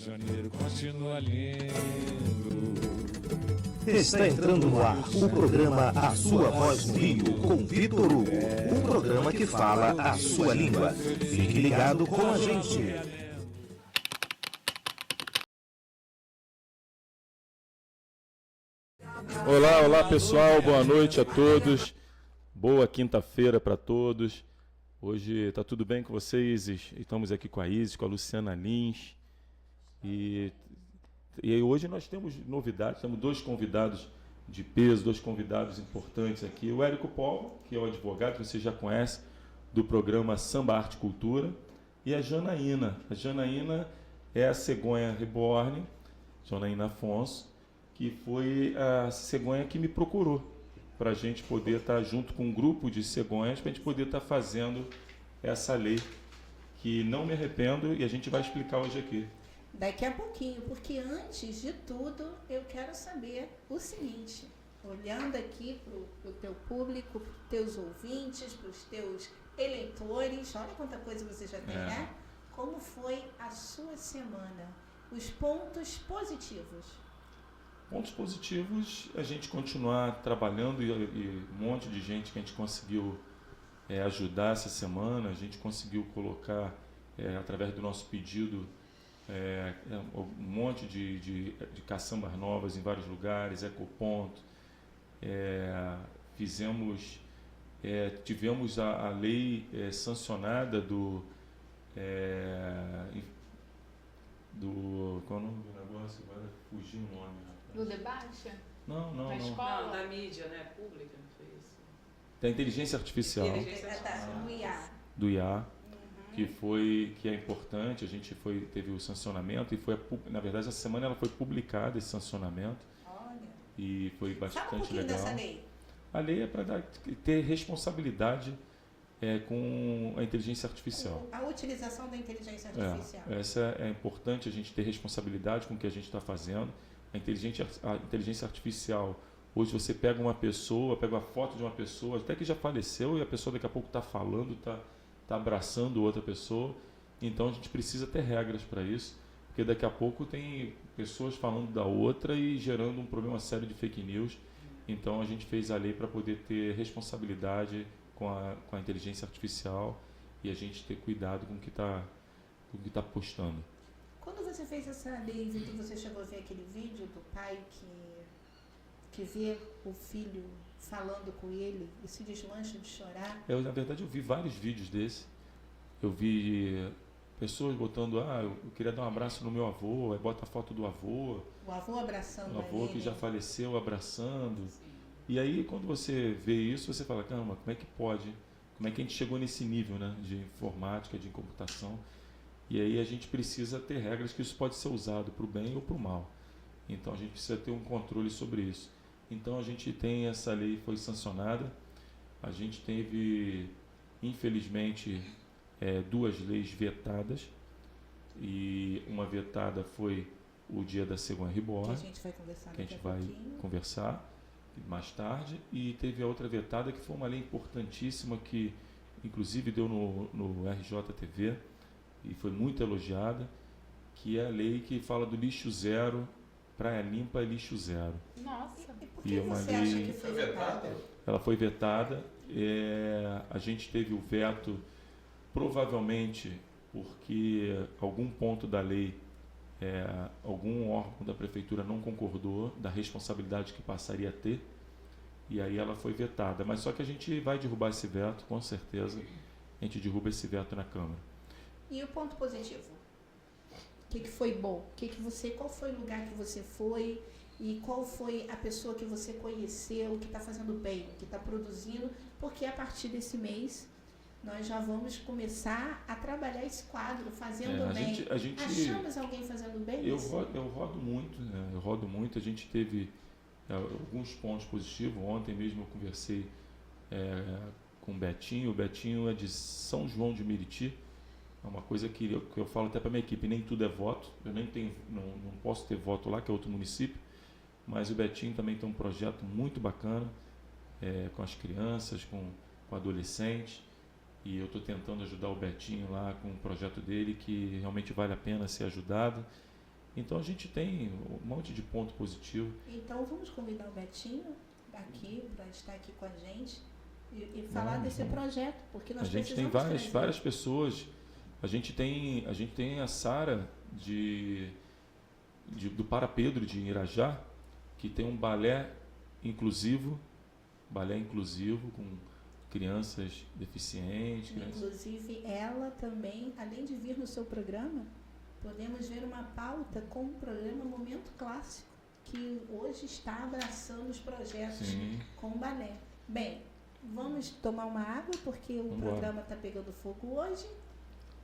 Janeiro continua lindo. Está entrando no ar o programa A Sua Voz no Rio, com Vitor Hugo. Um programa que fala a sua língua. Fique ligado com a gente. Olá pessoal, boa noite a todos. Boa quinta-feira para todos. Hoje está tudo bem com vocês? Estamos aqui com a Isis, com a Luciana Lins. E hoje nós temos novidades, temos dois convidados de peso, dois convidados importantes aqui. O Érico Paulo, que é o advogado que você já conhece, do programa Samba Arte Cultura. E a Janaína. A Janaína é a cegonha reborn, Janaína Afonso, que foi a cegonha que me procurou para a gente poder estar junto com um grupo de cegonhas, para a gente poder estar fazendo essa lei, que não me arrependo, e a gente vai explicar hoje aqui. Daqui a pouquinho, porque antes de tudo, eu quero saber o seguinte, olhando aqui para o teu público, para os teus ouvintes, para os teus eleitores, olha quanta coisa você já tem, né? Como foi a sua semana? Os pontos positivos. Pontos positivos, a gente continuar trabalhando e um monte de gente que a gente conseguiu ajudar essa semana, a gente conseguiu colocar, através do nosso pedido, um monte de caçambas novas em vários lugares, ecoponto, tivemos a lei sancionada qual é o nome do negócio? Agora fugiu o nome. Do debate? Não. Na escola? Não, da mídia, né? Pública, não foi isso? Da inteligência artificial. Do IA. Do IA, que é importante. A gente teve o sancionamento e na verdade, essa semana ela foi publicada, esse sancionamento. Olha. E foi bastante Fala um pouquinho legal. dessa lei. A lei é para ter responsabilidade com a inteligência artificial. A utilização da inteligência artificial. Essa é importante, a gente ter responsabilidade com o que a gente está fazendo. A inteligência artificial, hoje você pega uma pessoa, pega a foto de uma pessoa, até que já faleceu, e a pessoa daqui a pouco está falando, está abraçando outra pessoa. Então a gente precisa ter regras para isso, porque daqui a pouco tem pessoas falando da outra e gerando um problema sério de fake news. Então a gente fez a lei para poder ter responsabilidade com a inteligência artificial e a gente ter cuidado com o que está postando. Quando você fez essa lei, Vitor, você chegou a ver aquele vídeo do pai que vê o filho falando com ele e se desmancha de chorar? Na verdade, eu vi vários vídeos desse. Eu vi pessoas botando, eu queria dar um abraço no meu avô, aí bota a foto do avô. O avô abraçando o avô ele. Que já faleceu abraçando. Sim. E aí, quando você vê isso, você fala, caramba, como é que pode? Como é que a gente chegou nesse nível, né, de informática, de computação? E aí a gente precisa ter regras que isso pode ser usado para o bem ou para o mal. Então a gente precisa ter um controle sobre isso. Então a gente tem essa lei, foi sancionada. A gente teve, infelizmente, duas leis vetadas. E uma vetada foi o dia da cegonha reborn, que a gente vai conversar que a gente vai conversar mais tarde. E teve a outra vetada, que foi uma lei importantíssima, que inclusive deu no RJTV, e foi muito elogiada, que é a lei que fala do lixo zero, praia limpa e lixo zero. Nossa! E por que você acha que foi vetada? Ela foi vetada. A gente teve o veto, provavelmente porque algum ponto da lei, algum órgão da prefeitura não concordou da responsabilidade que passaria a ter, e aí ela foi vetada. Mas só que a gente vai derrubar esse veto, com certeza. A gente derruba esse veto na Câmara. E o ponto positivo? O que foi bom? Qual foi o lugar que você foi? E qual foi a pessoa que você conheceu, que está fazendo bem, que está produzindo? Porque a partir desse mês nós já vamos começar a trabalhar esse quadro, fazendo bem. Achamos alguém fazendo bem? Eu rodo muito, né? Eu rodo muito. A gente teve alguns pontos positivos. Ontem mesmo eu conversei com o Betinho. O Betinho é de São João de Meriti. É uma coisa que eu falo até para a minha equipe, nem tudo é voto. Eu nem tenho, não posso ter voto lá, que é outro município. Mas o Betinho também tem um projeto muito bacana, com as crianças, com adolescentes. E eu estou tentando ajudar o Betinho lá com o projeto dele, que realmente vale a pena ser ajudado. Então a gente tem um monte de ponto positivo. Então vamos convidar o Betinho aqui para estar aqui com a gente e falar desse projeto, porque nós a gente tem várias pessoas. A gente tem a Sara do Para Pedro de Irajá, que tem um balé inclusivo com crianças deficientes. Inclusive, ela também, além de vir no seu programa, podemos ver uma pauta com o programa Momento Clássico, que hoje está abraçando os projetos com o balé. Bem, vamos tomar uma água, porque o programa está pegando fogo hoje.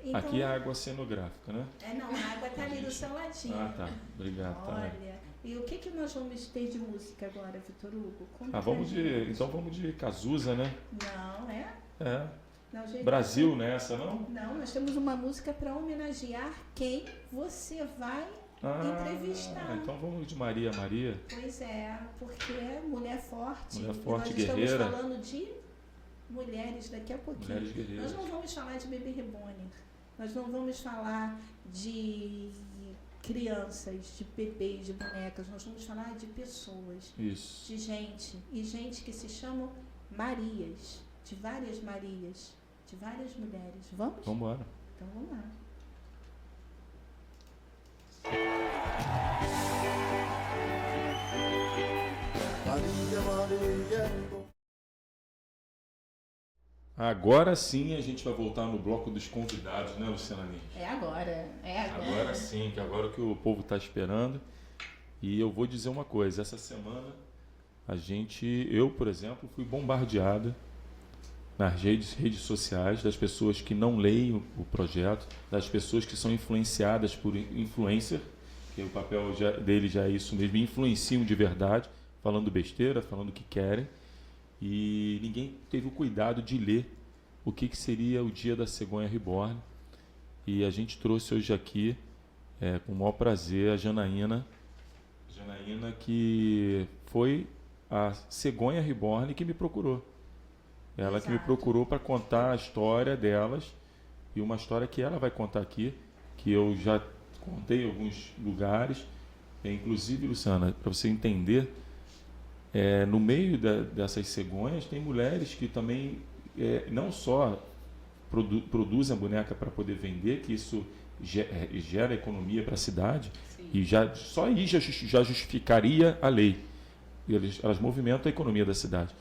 Então, aqui é a água cenográfica, né? Não, a água está ali do seu ladinho. Ah, tá. Obrigado. Olha, e o que nós vamos ter de música agora, Vitor Hugo? Então vamos de Cazuza, né? Não, é? É. Não, gente, Brasil nessa, não? Não, nós temos uma música para homenagear quem você vai entrevistar. Então vamos de Maria. Pois é, porque é mulher forte. Mulher forte, nós guerreira. Estamos falando de mulheres daqui a pouquinho. Mulheres guerreiras. Nós não vamos falar de bebê reborn. Nós não vamos falar de crianças, de bebês, de bonecas. Nós vamos falar de pessoas. Isso. De gente. E gente que se chamam Marias. De várias Marias. De várias mulheres. Vamos? Vamos embora. Então vamos lá. Agora sim a gente vai voltar no bloco dos convidados, né, Luciana Lins? É agora. Agora sim, que agora que o povo está esperando. E eu vou dizer uma coisa, essa semana eu, por exemplo, fui bombardeado nas redes sociais das pessoas que não leem o projeto, das pessoas que são influenciadas por influencer, que o papel dele já é isso mesmo, influenciam de verdade, falando besteira, falando o que querem, e ninguém teve o cuidado de ler o que seria o Dia da Cegonha Reborn. E a gente trouxe hoje aqui, com o maior prazer, a Janaína, que foi a Cegonha Reborn que me procurou. Ela que me procurou para contar a história delas, e uma história que ela vai contar aqui, que eu já contei em alguns lugares. Inclusive, Luciana, para você entender, no meio dessas cegonhas tem mulheres que também não só produzem a boneca para poder vender, que isso gera economia para a cidade. Sim. E só aí já justificaria a lei. Elas movimentam a economia da cidade.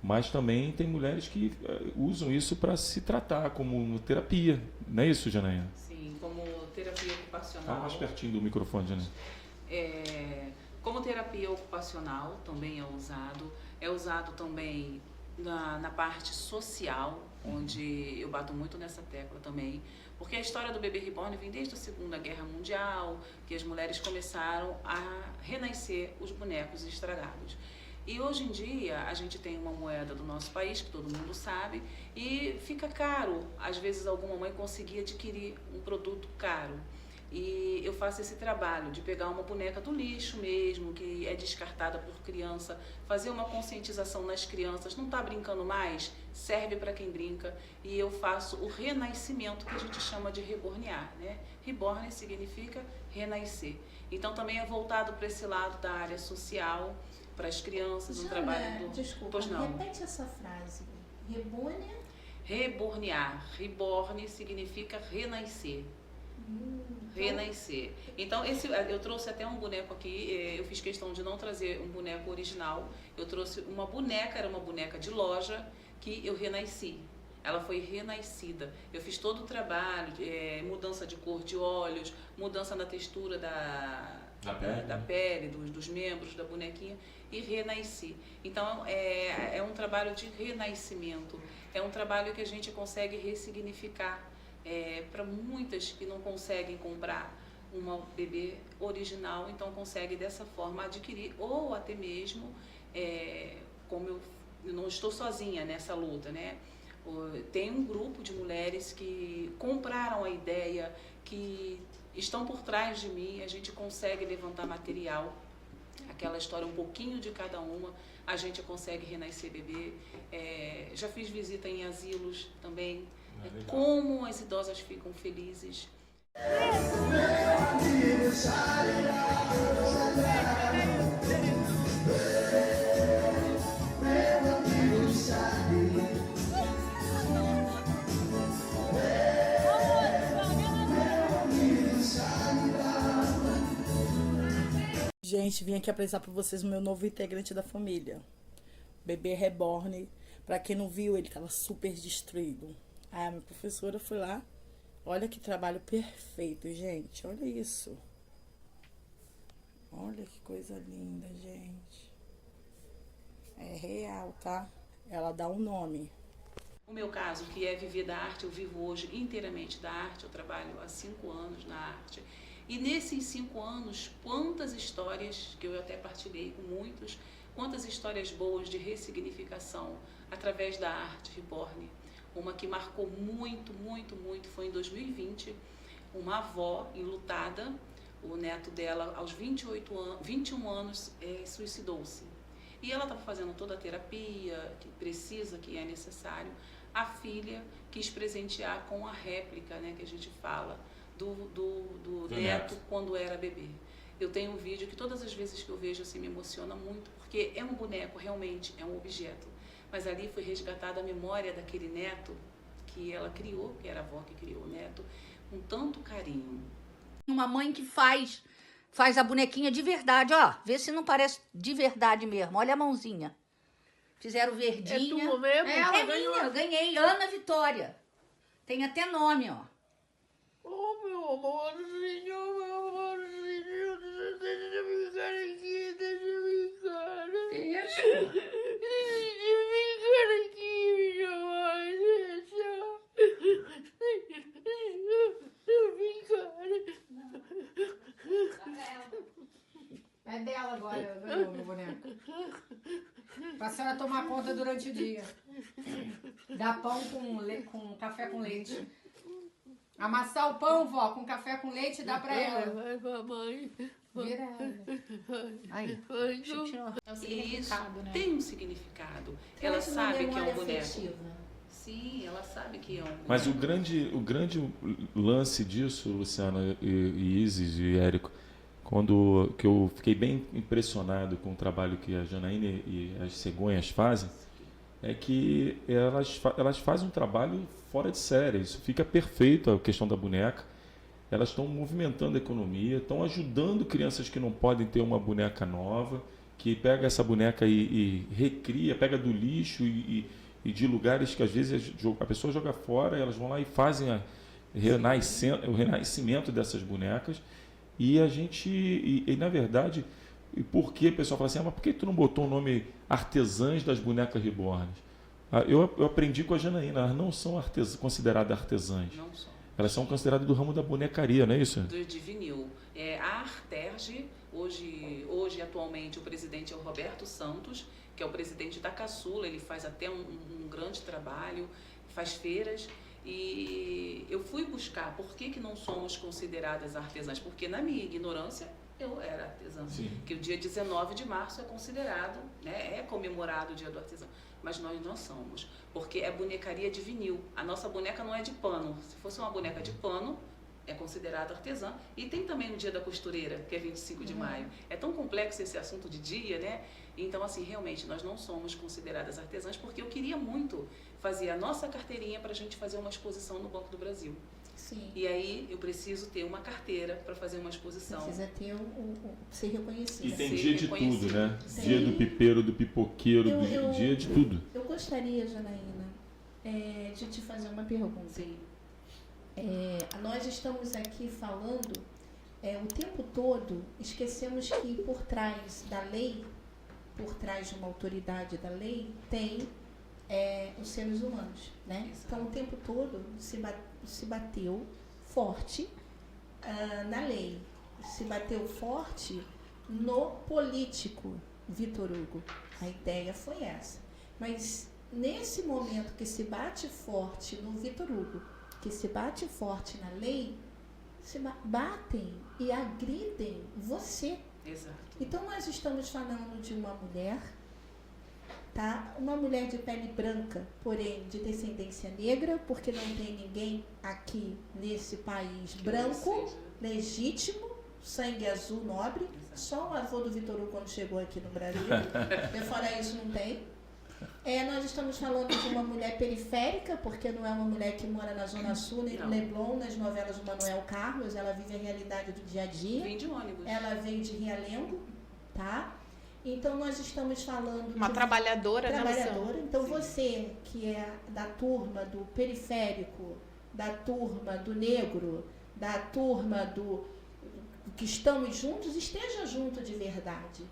Mas também tem mulheres que usam isso para se tratar como terapia. Não é isso, Janaína? Sim, como terapia ocupacional. Fala mais pertinho do microfone, Janaína. Como terapia ocupacional também é usado também na parte social, onde eu bato muito nessa tecla também, porque a história do bebê reborn vem desde a Segunda Guerra Mundial, que as mulheres começaram a renascer os bonecos estragados. E hoje em dia a gente tem uma moeda do nosso país, que todo mundo sabe, e fica caro, às vezes alguma mãe conseguir adquirir um produto caro. E eu faço esse trabalho de pegar uma boneca do lixo mesmo, que é descartada por criança, fazer uma conscientização nas crianças, não está brincando mais? Serve para quem brinca. E eu faço o renascimento, que a gente chama de rebornear, né? Reborn significa renascer. Então também é voltado para esse lado da área social, para as crianças, um trabalho do... Desculpa, pois não. Repete essa frase. Rebornear? Rebornear. Reborn significa renascer. Renascer. Então, eu trouxe até um boneco aqui, eu fiz questão de não trazer um boneco original, eu trouxe uma boneca, era uma boneca de loja, que eu renasci. Ela foi renascida. Eu fiz todo o trabalho, mudança de cor de olhos, mudança na textura da pele, dos membros da bonequinha, e renasci. Então, é um trabalho de renascimento, é um trabalho que a gente consegue ressignificar para muitas que não conseguem comprar uma bebê original, então consegue dessa forma adquirir, ou até mesmo, como eu não estou sozinha nessa luta, né? Tem um grupo de mulheres que compraram a ideia, que estão por trás de mim, a gente consegue levantar material, aquela história, um pouquinho de cada uma, a gente consegue renascer bebê. Já fiz visita em asilos também, como as idosas ficam felizes. Gente, vim aqui apresentar para vocês o meu novo integrante da família. Bebê reborn. Pra quem não viu, ele tava super destruído. Aí a minha professora foi lá. Olha que trabalho perfeito, gente. Olha isso. Olha que coisa linda, gente. É real, tá? Ela dá um nome. O meu caso, que é viver da arte, eu vivo hoje inteiramente da arte. Eu trabalho há 5 anos na arte. E nesses 5 anos, quantas histórias, que eu até partilhei com muitos, quantas histórias boas de ressignificação através da arte reborn. Uma que marcou muito, muito, muito foi em 2020, uma avó enlutada, o neto dela aos 21 anos suicidou-se. E ela estava fazendo toda a terapia que precisa, que é necessário. A filha quis presentear com a réplica, né, que a gente fala, do neto quando era bebê. Eu tenho um vídeo que todas as vezes que eu vejo assim me emociona muito, porque é um boneco, realmente é um objeto. Mas ali foi resgatada a memória daquele neto que ela criou, que era a avó que criou o neto, com tanto carinho. Uma mãe que faz a bonequinha de verdade, ó. Vê se não parece de verdade mesmo. Olha a mãozinha. Fizeram verdinha. É tua mesmo? É minha, eu ganhei. Ana Vitória. Tem até nome, ó. Oh, meu amorzinho, deixa eu ficar aqui, deixa eu ficar. Deixa. Deixa eu ficar aqui, minha mãe, deixa. Deixa eu ficar. É dela agora, meu boneco. Pra senhora tomar conta durante o dia. Dá pão com café com leite. Amassar o pão, vó, com café com leite, dá pra ela. Vai, mamãe. Vira ela. Aí. É um Isso significado, né? tem um significado. Ela Traz uma sabe que é um memória boneco. afetiva. Sim, ela sabe que é um boneco. Mas o grande lance disso, Luciana e Isis e Érico, que eu fiquei bem impressionado com o trabalho que a Janaína e as cegonhas fazem, é que elas fazem um trabalho fora de série. Isso fica perfeito, a questão da boneca. Elas estão movimentando a economia, estão ajudando crianças que não podem ter uma boneca nova, que pega essa boneca e recria, pega do lixo e de lugares que às vezes a pessoa joga fora, elas vão lá e fazem o renascimento dessas bonecas. E a gente, na verdade, e por que o pessoal fala assim, mas por que tu não botou o nome Artesãs das Bonecas Reborn? Eu aprendi com a Janaína, elas não são consideradas artesãs. Não são. Elas são consideradas do ramo da bonecaria, não é isso? De vinil. A Arterge, hoje atualmente o presidente é o Roberto Santos, que é o presidente da Caçula, ele faz até um grande trabalho, faz feiras. E eu fui buscar por que não somos consideradas artesãs, porque na minha ignorância eu era artesã. Sim. Que o dia 19 de março é considerado, né, é comemorado o dia do artesão, mas nós não somos, porque é bonecaria de vinil. A nossa boneca não é de pano. Se fosse uma boneca de pano, é considerada artesã. E tem também o dia da costureira, que é 25 de maio. É tão complexo esse assunto de dia, né? Então, assim, realmente, nós não somos consideradas artesãs, porque eu queria muito fazer a nossa carteirinha para a gente fazer uma exposição no Banco do Brasil. Sim. E aí, eu preciso ter uma carteira para fazer uma exposição. Precisa ter ser reconhecido. E tem ser dia de reconhecido. tudo, né? Sim. Dia do pipeiro, do pipoqueiro, dia de tudo. Eu gostaria, Janaína, de te fazer uma pergunta. Sim. Nós estamos aqui falando o tempo todo, esquecemos que por trás da lei, por trás de uma autoridade da lei, tem os seres humanos, né? Então, o tempo todo se bateu forte na lei, se bateu forte no político, Vitor Hugo. A ideia foi essa. Mas, nesse momento que se bate forte no Vitor Hugo, que se bate forte na lei, se batem e agridem você. Exato. Então, nós estamos falando de uma mulher, tá? Uma mulher de pele branca, porém de descendência negra, porque não tem ninguém aqui nesse país branco, legítimo, sangue azul, nobre. Só o avô do Vitor Hugo quando chegou aqui no Brasil. Fora isso, não tem. Nós estamos falando de uma mulher periférica, porque não é uma mulher que mora na Zona Sul, nem no Leblon, nas novelas do Manuel Carlos. Ela vive a realidade do dia a dia. Vem de ônibus. Ela veio de Realengo, tá? Então nós estamos falando Uma de trabalhadora, né, Luciana? trabalhadora. Então você que é da turma do periférico, da turma do negro, da turma do que estamos juntos, esteja junto de verdade.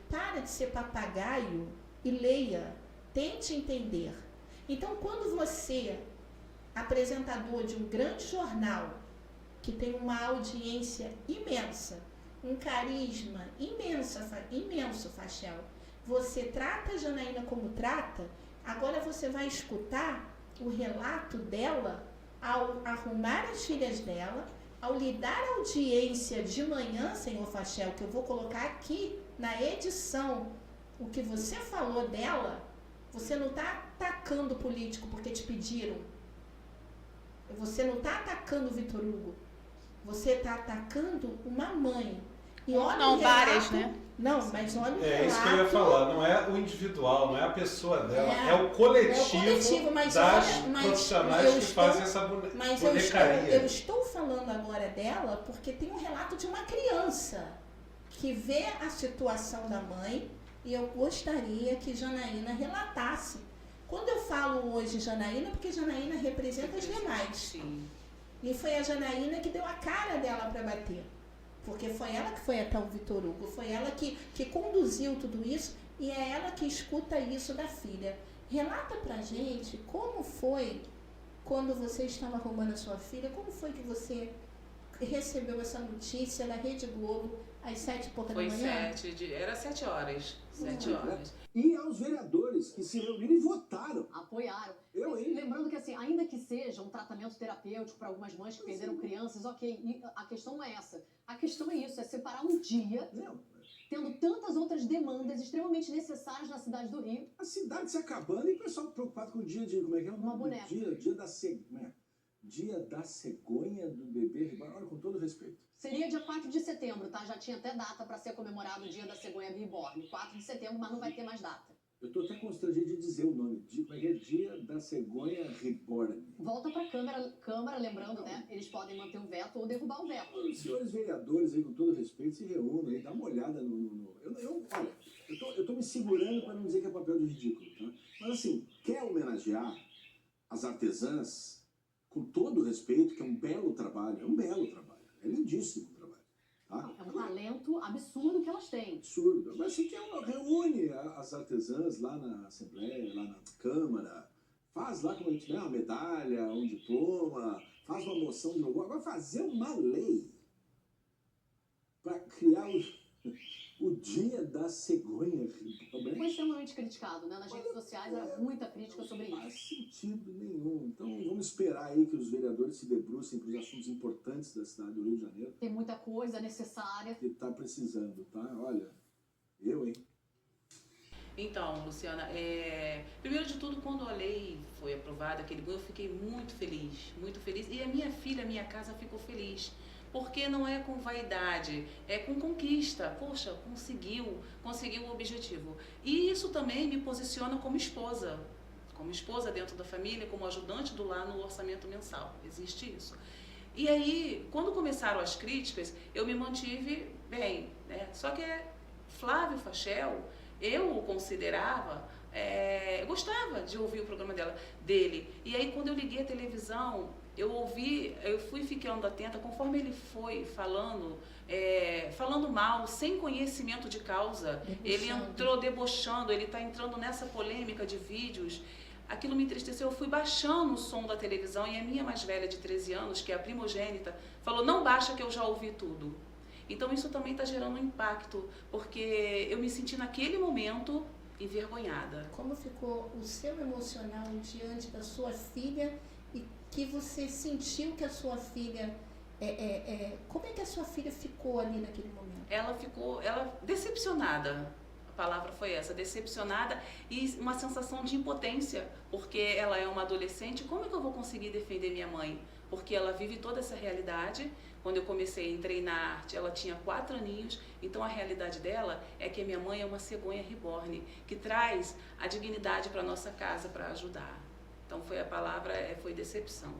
Para de ser papagaio e leia, tente entender. Então quando você, apresentador de um grande jornal, que tem uma audiência imensa, um carisma imenso, Fachel, você trata a Janaína como trata, agora você vai escutar o relato dela ao arrumar as filhas dela, ao lhe dar audiência de manhã, senhor Fachel, que eu vou colocar aqui na edição, o que você falou dela. Você não está atacando o político porque te pediram. Você não está atacando o Vitor Hugo. Você está atacando uma mãe. E olha Não, o relato, várias, né? Não, mas olha o relato. É isso que eu ia falar, não é o individual, não é a pessoa dela, é o coletivo, mas das olha, mas profissionais que fazem essa Mas bonecaria. eu estou falando agora dela porque tem um relato de uma criança que vê a situação da mãe e eu gostaria que Janaína relatasse. Quando eu falo hoje Janaína, porque Janaína representa as demais. Sim. E foi a Janaína que deu a cara dela para bater. Porque foi ela que foi até o Vitor Hugo, foi ela que conduziu tudo isso e é ela que escuta isso da filha. Relata pra gente como foi quando você estava arrumando a sua filha, como foi que você recebeu essa notícia da Rede Globo às 7h da manhã? Era 7 horas. 7 horas. E aos vereadores que se reuniram e votaram. Apoiaram. Hein? Lembrando que, assim, ainda que seja um tratamento terapêutico para algumas mães que perderam crianças, ok, e a questão não é essa. A questão é isso, é separar um dia, tendo tantas outras demandas extremamente necessárias na cidade do Rio. A cidade se acabando e o pessoal preocupado com o dia de... Como é que é? Uma boneca. Dia da cegonha do bebê reborn. Olha, com todo respeito. Seria dia 4 de setembro, tá? Já tinha até data para ser comemorado o dia da cegonha reborn. 4 de setembro, mas não vai ter mais data. Eu tô até constrangido de dizer o nome. Como é que é? Dia da cegonha reborn. Volta pra Câmara, lembrando, né? Eles podem manter o veto ou derrubar o veto. Os senhores vereadores aí, com todo respeito, se reúnem aí, dá uma olhada no... Olha, eu tô me segurando para não dizer que é papel de ridículo, tá? Mas assim, quer homenagear as artesãs, com todo respeito, que é um belo trabalho, é lindíssimo o trabalho. Tá? É um talento absurdo que elas têm. Absurdo. Mas assim, reúne as artesãs lá na Assembleia, lá na Câmara, faz lá como a gente, né, uma medalha, um diploma, faz uma moção de louvor. Agora fazer uma lei para criar o dia da cegonha. Foi extremamente criticado, né? Nas redes sociais era muita crítica sobre isso. Não faz sentido nenhum. Então vamos esperar aí que os vereadores se debrucem para os assuntos importantes da cidade do Rio de Janeiro. Tem muita coisa necessária. Que está precisando, tá? Olha, hein? Então, Luciana, primeiro de tudo, quando a lei foi aprovada, eu fiquei muito feliz, e a minha filha, a minha casa ficou feliz, porque não é com vaidade, é com conquista. Poxa, conseguiu o objetivo. E isso também me posiciona como esposa dentro da família, como ajudante do lar no orçamento mensal, existe isso. E aí, quando começaram as críticas, eu me mantive bem, né? Só que Flávio Fachel, eu o considerava, gostava de ouvir o programa dele. E aí, quando eu liguei a televisão, eu fui ficando atenta, conforme ele foi falando mal, sem conhecimento de causa, ele entrou debochando, ele está entrando nessa polêmica de vídeos. Aquilo me entristeceu, eu fui baixando o som da televisão e a minha mais velha de 13 anos, que é a primogênita, falou, não baixa que eu já ouvi tudo. Então isso também está gerando um impacto, porque eu me senti naquele momento envergonhada. Como ficou o seu emocional diante da sua filha e que você sentiu que a sua filha... como é que a sua filha ficou ali naquele momento? Ela ficou decepcionada. A palavra foi essa, decepcionada e uma sensação de impotência, porque ela é uma adolescente. Como é que eu vou conseguir defender minha mãe? Porque ela vive toda essa realidade. Quando eu comecei a treinar arte, ela tinha 4 aninhos, então a realidade dela é que a minha mãe é uma cegonha reborn, que traz a dignidade para nossa casa para ajudar. Então a palavra foi decepção.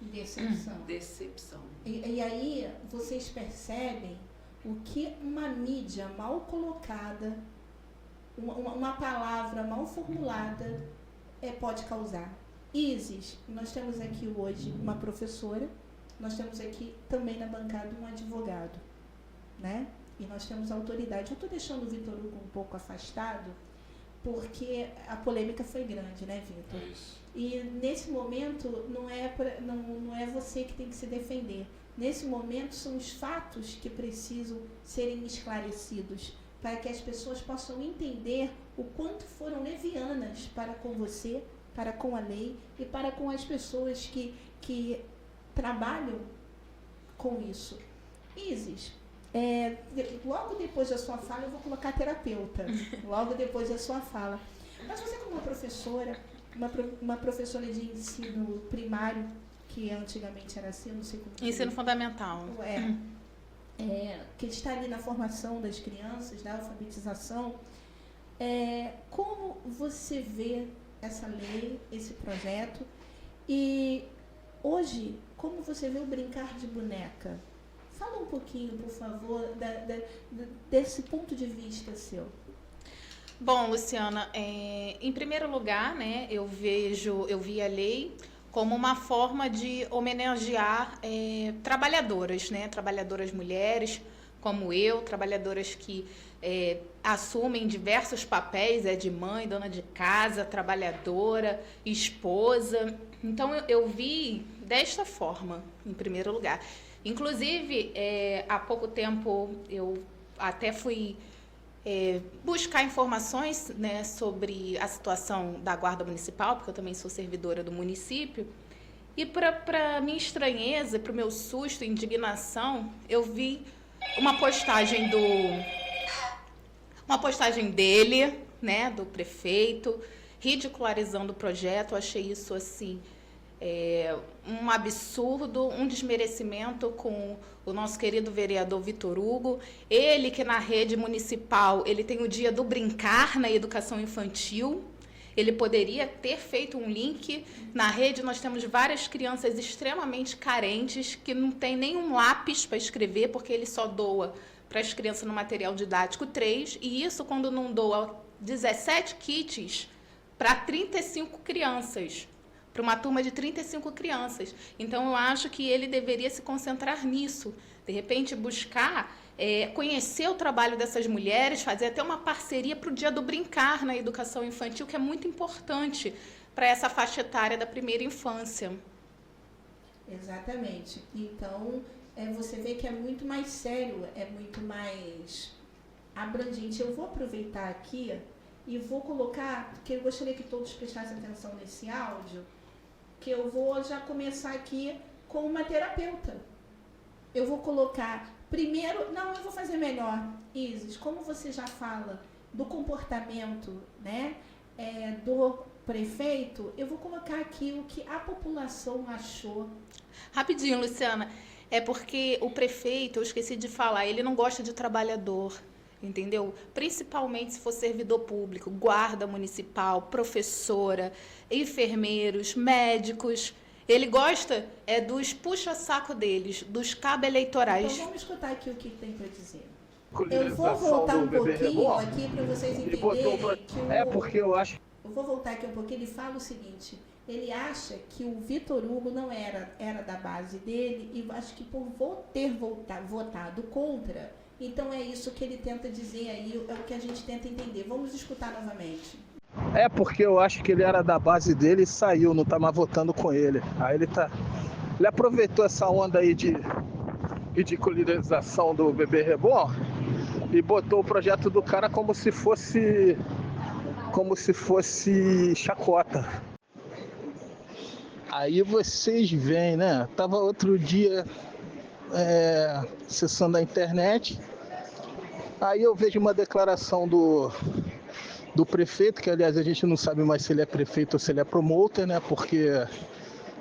Decepção. Decepção. E aí vocês percebem o que uma mídia mal colocada, uma palavra mal formulada pode causar. Isis, nós temos aqui hoje uma professora, nós temos aqui também na bancada um advogado, né? E nós temos autoridade. Eu estou deixando o Vitor Hugo um pouco afastado, porque a polêmica foi grande, né, Vitor? E nesse momento não é você que tem que se defender. Nesse momento são os fatos que precisam serem esclarecidos, para que as pessoas possam entender o quanto foram levianas para com você, para com a lei e para com as pessoas que trabalham com isso. Isis, logo depois da sua fala eu vou colocar terapeuta, logo depois da sua fala. Mas você, como uma professora, uma professora de ensino primário, que antigamente era assim, não sei como... Ensino fundamental. Que está ali na formação das crianças, da alfabetização, como você vê essa lei, esse projeto, e hoje, como você vê o brincar de boneca? Fala um pouquinho, por favor, desse ponto de vista seu. Bom, Luciana, em primeiro lugar, né, eu vi a lei como uma forma de homenagear trabalhadoras, né, trabalhadoras mulheres como eu, trabalhadoras que assumem diversos papéis, de mãe, dona de casa, trabalhadora, esposa. Então eu vi desta forma, em primeiro lugar. Inclusive, há pouco tempo eu até fui buscar informações, né, sobre a situação da Guarda Municipal, porque eu também sou servidora do município, e para minha estranheza, para o meu susto e indignação, eu vi uma postagem dele, né, do prefeito, ridicularizando o projeto. Eu achei isso assim um absurdo, um desmerecimento com o nosso querido vereador Vitor Hugo. Ele que na rede municipal ele tem o dia do brincar na educação infantil. Ele poderia ter feito um link. Na rede nós temos várias crianças extremamente carentes que não tem nenhum lápis para escrever, porque ele só doa para as crianças no material didático 3, e isso quando não doa 17 kits para 35 crianças, para uma turma de 35 crianças. Então, eu acho que ele deveria se concentrar nisso, de repente buscar conhecer o trabalho dessas mulheres, fazer até uma parceria para o Dia do Brincar na educação infantil, que é muito importante para essa faixa etária da primeira infância. Exatamente. Então, você vê que é muito mais sério, é muito mais abrangente. Eu vou aproveitar aqui e vou colocar, porque eu gostaria que todos prestassem atenção nesse áudio, que eu vou já começar aqui com uma terapeuta. Eu vou colocar primeiro, eu vou fazer melhor. Isis, como você já fala do comportamento, né, do prefeito, eu vou colocar aqui o que a população achou. Rapidinho, Luciana. É porque o prefeito, eu esqueci de falar, ele não gosta de trabalhador, entendeu? Principalmente se for servidor público, guarda municipal, professora, enfermeiros, médicos. Ele gosta dos puxa-saco deles, dos cabos eleitorais. Então vamos escutar aqui o que tem para dizer. Eu vou voltar um pouquinho aqui para vocês entenderem que porque eu acho... Eu vou voltar aqui um pouquinho. Ele fala o seguinte: ele acha que o Vitor Hugo não era da base dele, e acho que por ter votado contra, então é isso que ele tenta dizer aí, é o que a gente tenta entender. Vamos escutar novamente. Porque eu acho que ele era da base dele e saiu, não tá mais votando com ele. Aí ele aproveitou essa onda aí de ridicularização do bebê reborn e botou o projeto do cara como se fosse chacota. Aí vocês veem, né? Tava outro dia acessando a internet, aí eu vejo uma declaração do prefeito, que aliás a gente não sabe mais se ele é prefeito ou se ele é promoter, né? Porque a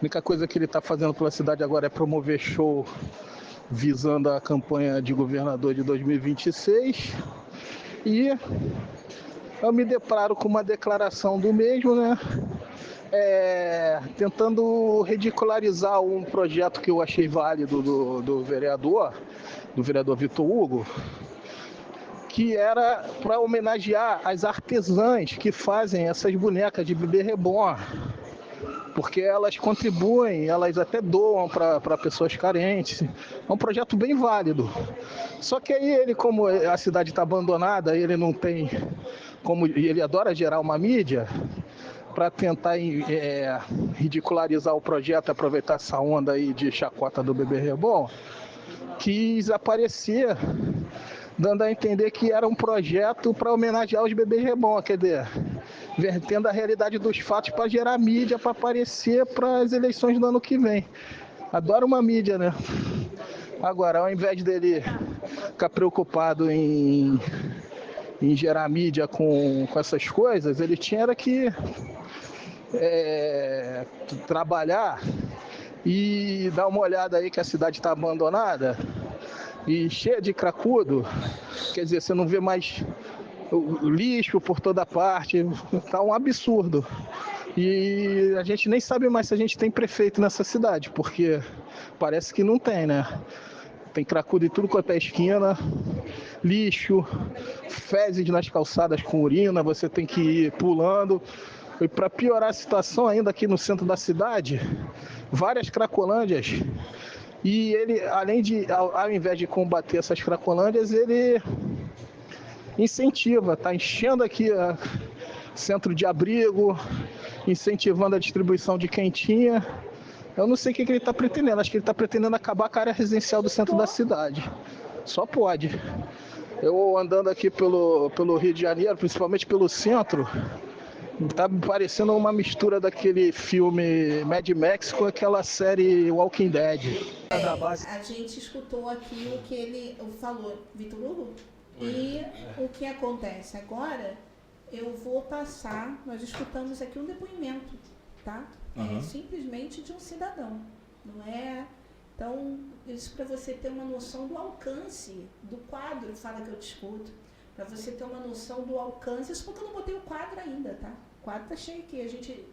única coisa que ele está fazendo pela cidade agora é promover show visando a campanha de governador de 2026. E eu me deparo com uma declaração do mesmo, né? tentando ridicularizar um projeto que eu achei válido do vereador Vitor Hugo, que era para homenagear as artesãs que fazem essas bonecas de bebê reborn, porque elas contribuem, elas até doam para pessoas carentes. É um projeto bem válido. Só que aí ele, como a cidade está abandonada, ele não tem como, ele adora gerar uma mídia para tentar ridicularizar o projeto, aproveitar essa onda aí de chacota do bebê reborn, quis aparecer dando a entender que era um projeto para homenagear os bebês reborn, quer dizer, vertendo a realidade dos fatos para gerar mídia, para aparecer para as eleições do ano que vem. Adora uma mídia, né? Agora, ao invés dele ficar preocupado em gerar mídia com essas coisas, ele tinha que trabalhar e dar uma olhada aí que a cidade está abandonada e cheia de cracudo. Quer dizer, você não vê mais o lixo por toda parte, tá um absurdo. E a gente nem sabe mais se a gente tem prefeito nessa cidade, porque parece que não tem, né? Tem cracudo em tudo quanto é esquina, lixo, fezes nas calçadas com urina, você tem que ir pulando. E para piorar a situação ainda aqui no centro da cidade, várias cracolândias. E ele, além de, ao invés de combater essas cracolândias, ele incentiva, tá enchendo aqui centro de abrigo, incentivando a distribuição de quentinha. Eu não sei o que ele está pretendendo, acho que ele está pretendendo acabar com a área residencial do centro da cidade. Só pode. Eu andando aqui pelo Rio de Janeiro, principalmente pelo centro, tá me parecendo uma mistura daquele filme Mad Max com aquela série Walking Dead. A gente escutou aqui o que ele falou, Vitor Hugo, e o que acontece agora, eu vou passar, nós escutamos aqui um depoimento, tá? É simplesmente de um cidadão, não é? Então, isso para você ter uma noção do alcance do quadro, Fala Que Eu Te Escuto, para você ter uma noção do alcance, isso porque eu não botei o quadro ainda, tá? O quadro tá cheio aqui, a gente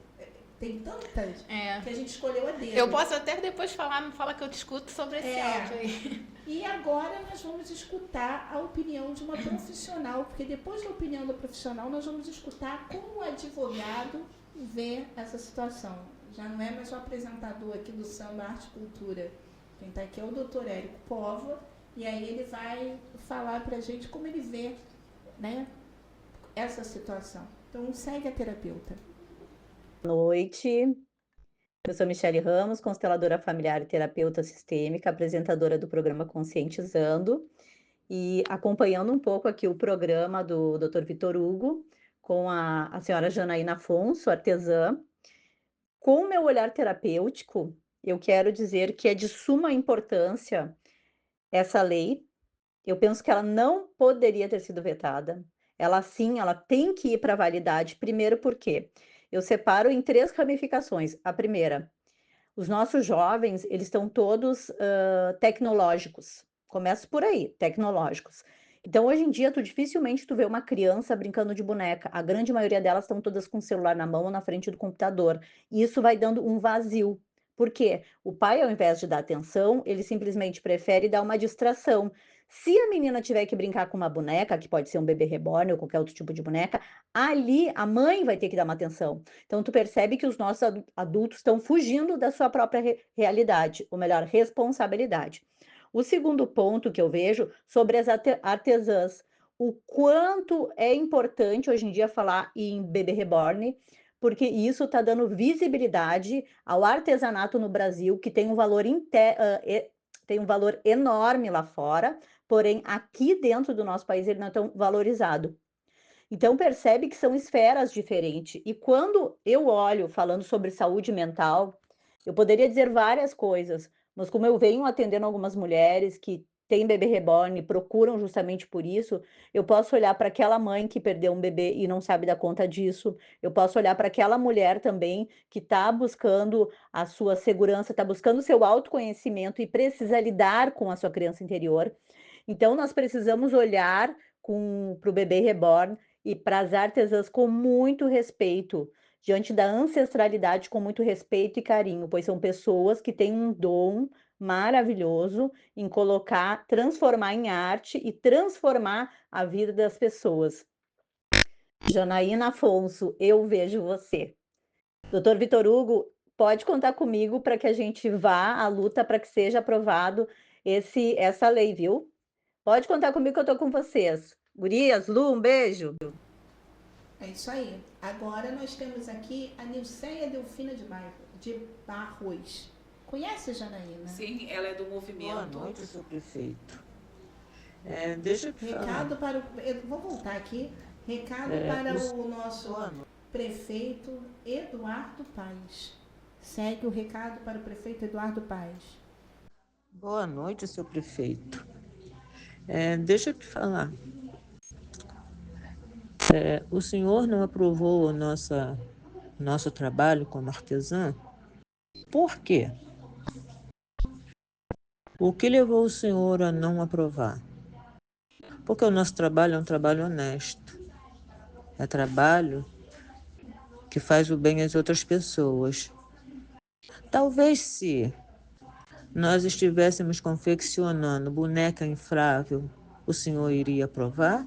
tem tantas que a gente escolheu a dedo. Eu posso até depois Fala Que Eu Te Escuto sobre esse áudio aí. E agora nós vamos escutar a opinião de uma profissional, porque depois da opinião da profissional nós vamos escutar como o advogado vê essa situação. Já não é mais o apresentador aqui do Samba Arte e Cultura. Quem está aqui é o Dr. Érico Póvoa, e aí ele vai falar para a gente como ele vê, né, essa situação. Então segue a terapeuta. Boa noite. Eu sou Michele Ramos, consteladora familiar e terapeuta sistêmica, apresentadora do programa Conscientizando, e acompanhando um pouco aqui o programa do Dr. Vitor Hugo, com a senhora Janaína Afonso, artesã. Com o meu olhar terapêutico, eu quero dizer que é de suma importância essa lei. Eu penso que ela não poderia ter sido vetada. Ela sim, ela tem que ir para a validade. Primeiro porque eu separo em 3 ramificações. A primeira, os nossos jovens, eles estão todos tecnológicos. Começo por aí, tecnológicos. Então, hoje em dia, dificilmente tu vê uma criança brincando de boneca. A grande maioria delas estão todas com o celular na mão ou na frente do computador. E isso vai dando um vazio. Por quê? O pai, ao invés de dar atenção, ele simplesmente prefere dar uma distração. Se a menina tiver que brincar com uma boneca, que pode ser um bebê reborn ou qualquer outro tipo de boneca, ali a mãe vai ter que dar uma atenção. Então, tu percebe que os nossos adultos estão fugindo da sua própria realidade, ou melhor, responsabilidade. O segundo ponto que eu vejo sobre as artesãs, o quanto é importante hoje em dia falar em bebê reborn, porque isso está dando visibilidade ao artesanato no Brasil, que tem um valor enorme lá fora, porém aqui dentro do nosso país ele não é tão valorizado. Então percebe que são esferas diferentes. E quando eu olho falando sobre saúde mental, eu poderia dizer várias coisas, mas como eu venho atendendo algumas mulheres que têm bebê reborn e procuram justamente por isso, eu posso olhar para aquela mãe que perdeu um bebê e não sabe dar conta disso, eu posso olhar para aquela mulher também que está buscando a sua segurança, está buscando o seu autoconhecimento e precisa lidar com a sua criança interior. Então, nós precisamos olhar para o bebê reborn e para as artesãs com muito respeito. diante da ancestralidade com muito respeito e carinho, pois são pessoas que têm um dom maravilhoso em transformar em arte e transformar a vida das pessoas. Janaína Afonso, eu vejo você. Doutor Vitor Hugo, pode contar comigo para que a gente vá à luta para que seja aprovado essa lei, viu? Pode contar comigo que eu estou com vocês. Gurias, Lu, um beijo. É isso aí. Agora nós temos aqui a Nilceia Delfina de Barros. Conhece, Janaína? Sim, ela é do movimento. Boa noite, senhor prefeito. Deixa eu Recado para eu vou voltar aqui. Recado para o nosso prefeito Eduardo Paes. Segue o recado para o prefeito Eduardo Paes. Boa noite, senhor prefeito. Deixa eu te falar. O senhor não aprovou o nosso trabalho como artesã? Por quê? O que levou o senhor a não aprovar? Porque o nosso trabalho é um trabalho honesto. É trabalho que faz o bem às outras pessoas. Talvez se nós estivéssemos confeccionando boneca inflável, o senhor iria aprovar?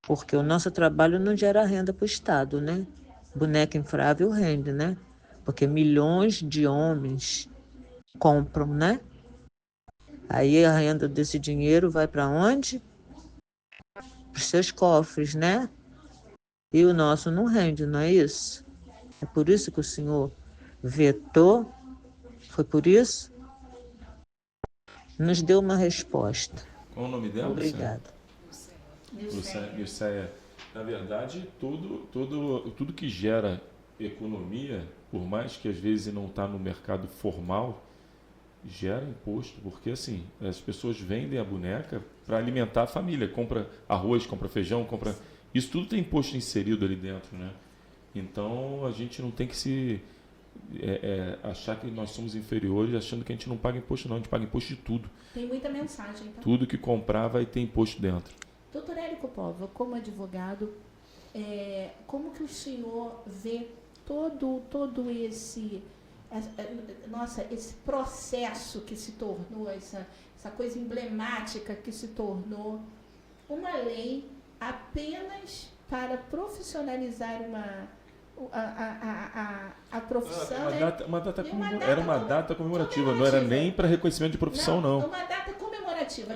Porque o nosso trabalho não gera renda para o Estado, né? Boneca inflável rende, né? Porque milhões de homens compram, né? Aí a renda desse dinheiro vai para onde? Para os seus cofres, né? E o nosso não rende, não é isso? É por isso que o senhor vetou? Foi por isso? Nos deu uma resposta. Qual o nome dela? Obrigada. Nilceia. Na verdade, tudo que gera economia, por mais que às vezes não está no mercado formal, gera imposto, porque assim, as pessoas vendem a boneca para alimentar a família, compra arroz, compra feijão, compra... Isso tudo tem imposto inserido ali dentro, né? Então, a gente não tem que se achar que nós somos inferiores, achando que a gente não paga imposto, não. A gente paga imposto de tudo. Tem muita mensagem, tá? Tudo que comprar vai ter imposto dentro. Doutor Érico Póvoa, como advogado, como que o senhor vê todo esse processo que se tornou, essa coisa emblemática que se tornou uma lei apenas para profissionalizar a profissão? Era uma data comemorativa, não era nem para reconhecimento de profissão, não. Uma data comemorativa.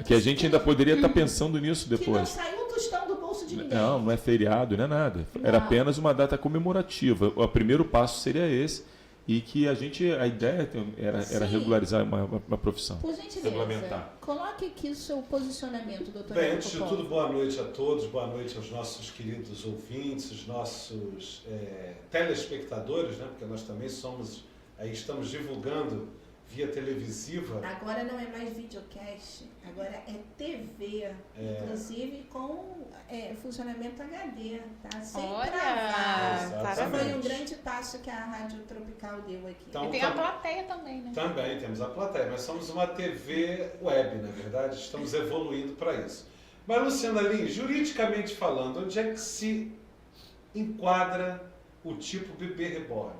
Que a gente ainda poderia estar pensando nisso depois. Que não saiu um tostão do bolso de ninguém. Não é feriado, não é nada. Era apenas uma data comemorativa. O primeiro passo seria esse. E que a ideia era regularizar uma profissão. Por gentileza, regulamentar. Coloque aqui o seu posicionamento, doutor. Bem, antes de tudo, boa noite a todos, boa noite aos nossos queridos ouvintes, os nossos telespectadores, né? Porque nós também estamos divulgando via televisiva. Agora não é mais videocast, agora é TV, inclusive com funcionamento HD, tá? Sem travar. Foi um grande passo que a Rádio Tropical deu aqui. Então, e tem a plateia também, né? Também temos a plateia, mas somos uma TV web, na verdade, estamos evoluindo para isso. Mas, Luciana Lins, juridicamente falando, onde é que se enquadra o tipo bebê reborn?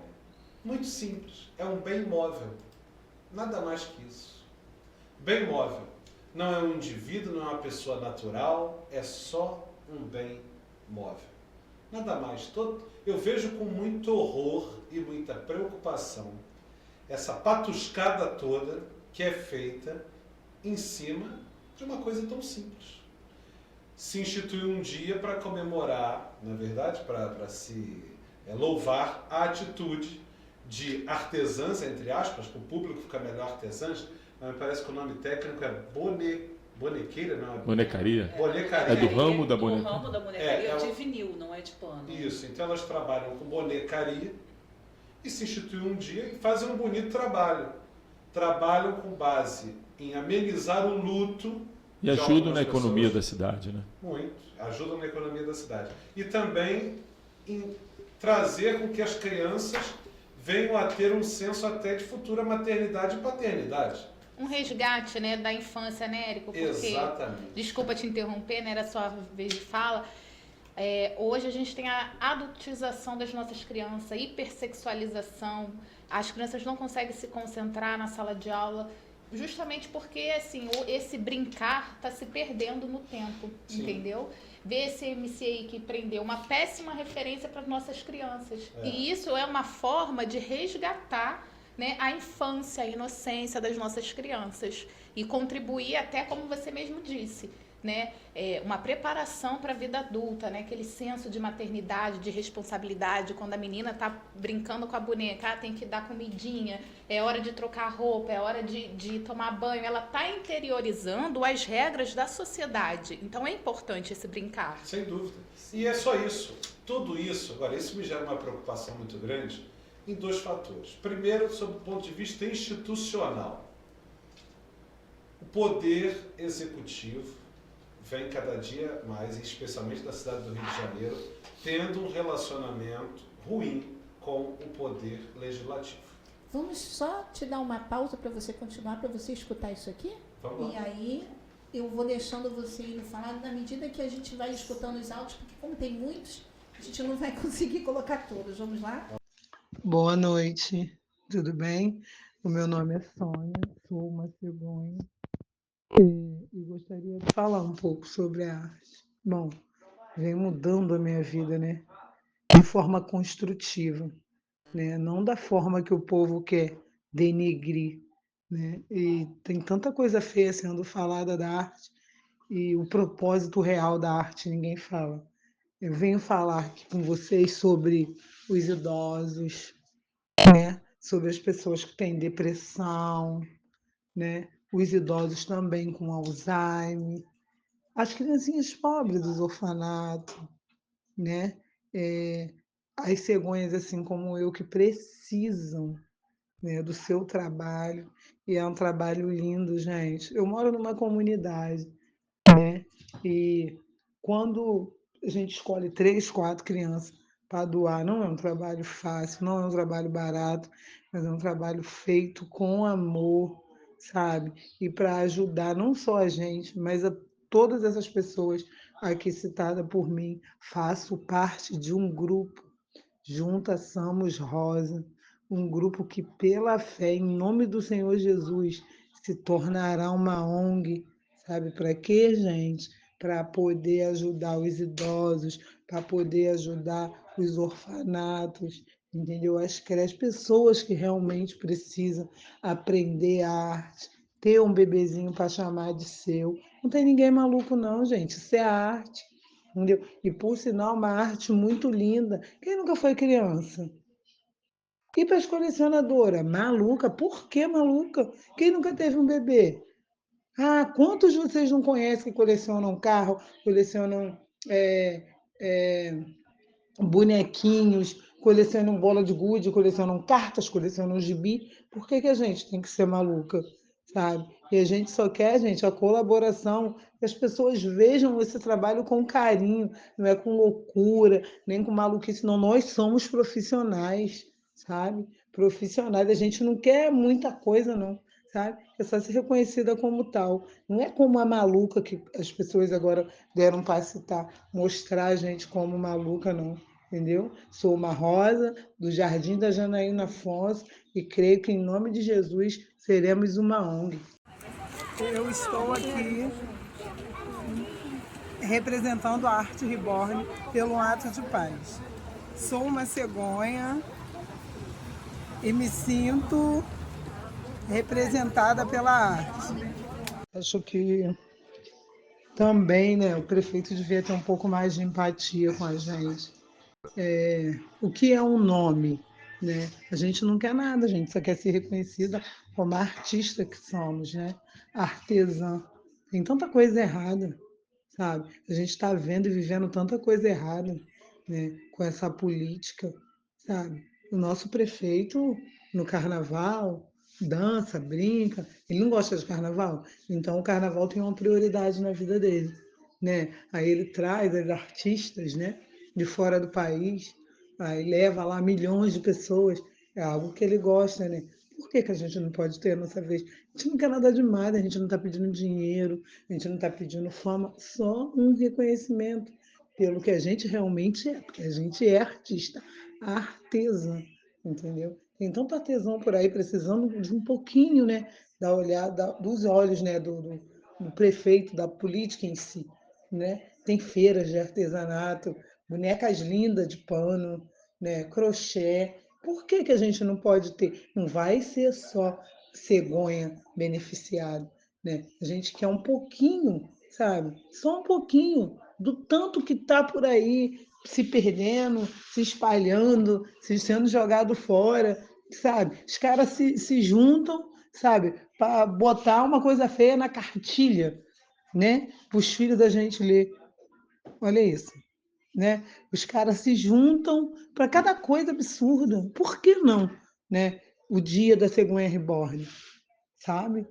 Muito simples, é um bem móvel. Nada mais que isso. Bem móvel. Não é um indivíduo, não é uma pessoa natural, é só um bem móvel. Nada mais. Eu vejo com muito horror e muita preocupação essa patuscada toda que é feita em cima de uma coisa tão simples. Se instituiu um dia para comemorar, na verdade, para se louvar a atitude de artesãs, entre aspas, para o público ficar melhor artesãs, mas me parece que o nome técnico é bonequeira, não é? Bonecaria. Bonecaria. É do ramo da bonecaria. Do ramo da bonecaria é de vinil, não é de pano. Isso, então elas trabalham com bonecaria e se instituem um dia e fazem um bonito trabalho. Trabalham com base em amenizar o luto. E ajudam na economia da cidade, né? Muito, ajudam na economia da cidade. E também em trazer com que as crianças venham a ter um senso até de futura maternidade e paternidade. Um resgate, né, da infância, né, Érico? Porque, exatamente. Desculpa te interromper, né, era só a vez de fala. Hoje a gente tem a adultização das nossas crianças, a hipersexualização. As crianças não conseguem se concentrar na sala de aula, justamente porque assim, esse brincar está se perdendo no tempo, Sim. entendeu? Ver esse MC aí que prendeu uma péssima referência para as nossas crianças. E isso é uma forma de resgatar, né, a infância, a inocência das nossas crianças e contribuir até, como você mesmo disse, né, uma preparação para a vida adulta, né, aquele senso de maternidade, de responsabilidade, quando a menina tá brincando com a boneca, tem que dar comidinha, é hora de trocar roupa, é hora de tomar banho, ela tá interiorizando as regras da sociedade. Então é importante esse brincar. Sem dúvida. E é só isso. Tudo isso, agora, isso me gera uma preocupação muito grande em dois fatores. Primeiro, sob o ponto de vista institucional. O poder executivo vem cada dia mais, especialmente da cidade do Rio de Janeiro, tendo um relacionamento ruim com o poder legislativo. Vamos só te dar uma pausa para você continuar, para você escutar isso aqui? Vamos lá. E aí eu vou deixando você ir falar na medida que a gente vai escutando os áudios, porque como tem muitos, a gente não vai conseguir colocar todos. Vamos lá? Boa noite, tudo bem? O meu nome é Sônia, sou uma cegonha e gostaria de falar um pouco sobre a arte. Bom, vem mudando a minha vida, né? De forma construtiva, né? Não da forma que o povo quer denegrir, né? E tem tanta coisa feia sendo falada da arte e o propósito real da arte ninguém fala. Eu venho falar aqui com vocês sobre os idosos, né? Sobre as pessoas que têm depressão, né? Os idosos também com Alzheimer, as criancinhas pobres dos orfanatos, né? As cegonhas, assim como eu, que precisam, né, do seu trabalho, e é um trabalho lindo, gente. Eu moro numa comunidade, né? E quando a gente escolhe 3, 4 crianças para doar, não é um trabalho fácil, não é um trabalho barato, mas é um trabalho feito com amor, sabe? E para ajudar não só a gente, mas a todas essas pessoas aqui citadas por mim. Faço parte de um grupo, Junta Somos Rosa, um grupo que, pela fé, em nome do Senhor Jesus, se tornará uma ONG. Sabe para quê, gente? Para poder ajudar os idosos, para poder ajudar os orfanatos, entendeu? As pessoas que realmente precisam aprender a arte, ter um bebezinho para chamar de seu. Não tem ninguém maluco, não, gente. Isso é arte, entendeu? E, por sinal, uma arte muito linda. Quem nunca foi criança? E para as colecionadoras? Maluca? Por que maluca? Quem nunca teve um bebê? Ah, quantos de vocês não conhecem que colecionam carro, colecionam bonequinhos, colecionam bola de gude, colecionam cartas, colecionam gibi? Por que a gente tem que ser maluca, sabe? E a gente só quer, gente, a colaboração, que as pessoas vejam esse trabalho com carinho, não é com loucura, nem com maluquice, não. Nós somos profissionais, sabe? Profissionais, a gente não quer muita coisa, não, sabe? É só ser reconhecida como tal. Não é como a maluca que as pessoas agora deram para citar, mostrar a gente como maluca, não. Entendeu? Sou uma rosa do Jardim da Janaína Afonso e creio que, em nome de Jesus, seremos uma ONG. Eu estou aqui representando a Arte Reborn pelo ato de paz. Sou uma cegonha e me sinto representada pela arte. Acho que também, né, o prefeito devia ter um pouco mais de empatia com a gente. O que é um nome? Né? A gente não quer nada, a gente só quer ser reconhecida como a artista que somos, né? Artesã. Tem tanta coisa errada, sabe? A gente está vendo e vivendo tanta coisa errada, né? Com essa política, sabe? O nosso prefeito, no carnaval, dança, brinca. Ele não gosta de carnaval, então o carnaval tem uma prioridade na vida dele, né? Aí ele traz as artistas, né, de fora do país, aí leva lá milhões de pessoas, é algo que ele gosta, né? Por que a gente não pode ter a nossa vez? A gente não quer nada demais, a gente não está pedindo dinheiro, a gente não está pedindo fama, só um reconhecimento pelo que a gente realmente é, porque a gente é artista, artesã, entendeu? Tem tanto artesão por aí precisando de um pouquinho, né, da olhada, dos olhos, né, do prefeito, da política em si, né? Tem feiras de artesanato, bonecas lindas de pano, né, crochê. Por que que a gente não pode ter? Não vai ser só cegonha beneficiado, né? A gente quer um pouquinho, sabe? Só um pouquinho do tanto que está por aí se perdendo, se espalhando, se sendo jogado fora, sabe? Os caras se juntam, sabe? Para botar uma coisa feia na cartilha, né? Para os filhos da gente ler. Olha isso, né? Os caras se juntam para cada coisa absurda. Por que não, né? O dia da cegonha reborn, sabe?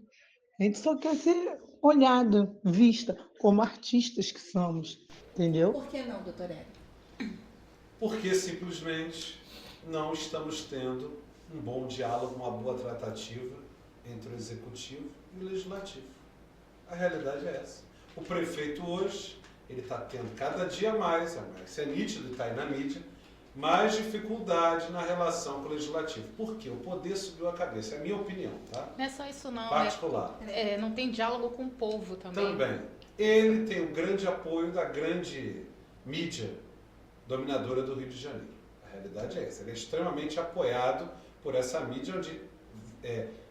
A gente só quer ser olhada, vista como artistas que somos, entendeu? Por que não, doutor Hélio? Porque simplesmente não estamos tendo um bom diálogo, uma boa tratativa entre o executivo e o legislativo. A realidade é essa. O prefeito hoje, ele está tendo cada dia mais, isso é nítido, está aí na mídia, mais dificuldade na relação com o legislativo. Por quê? O poder subiu a cabeça, é a minha opinião, tá? Não é só isso não, particular. Não tem diálogo com o povo também. Também. Ele tem o grande apoio da grande mídia dominadora do Rio de Janeiro. A realidade é essa. Ele é extremamente apoiado por essa mídia onde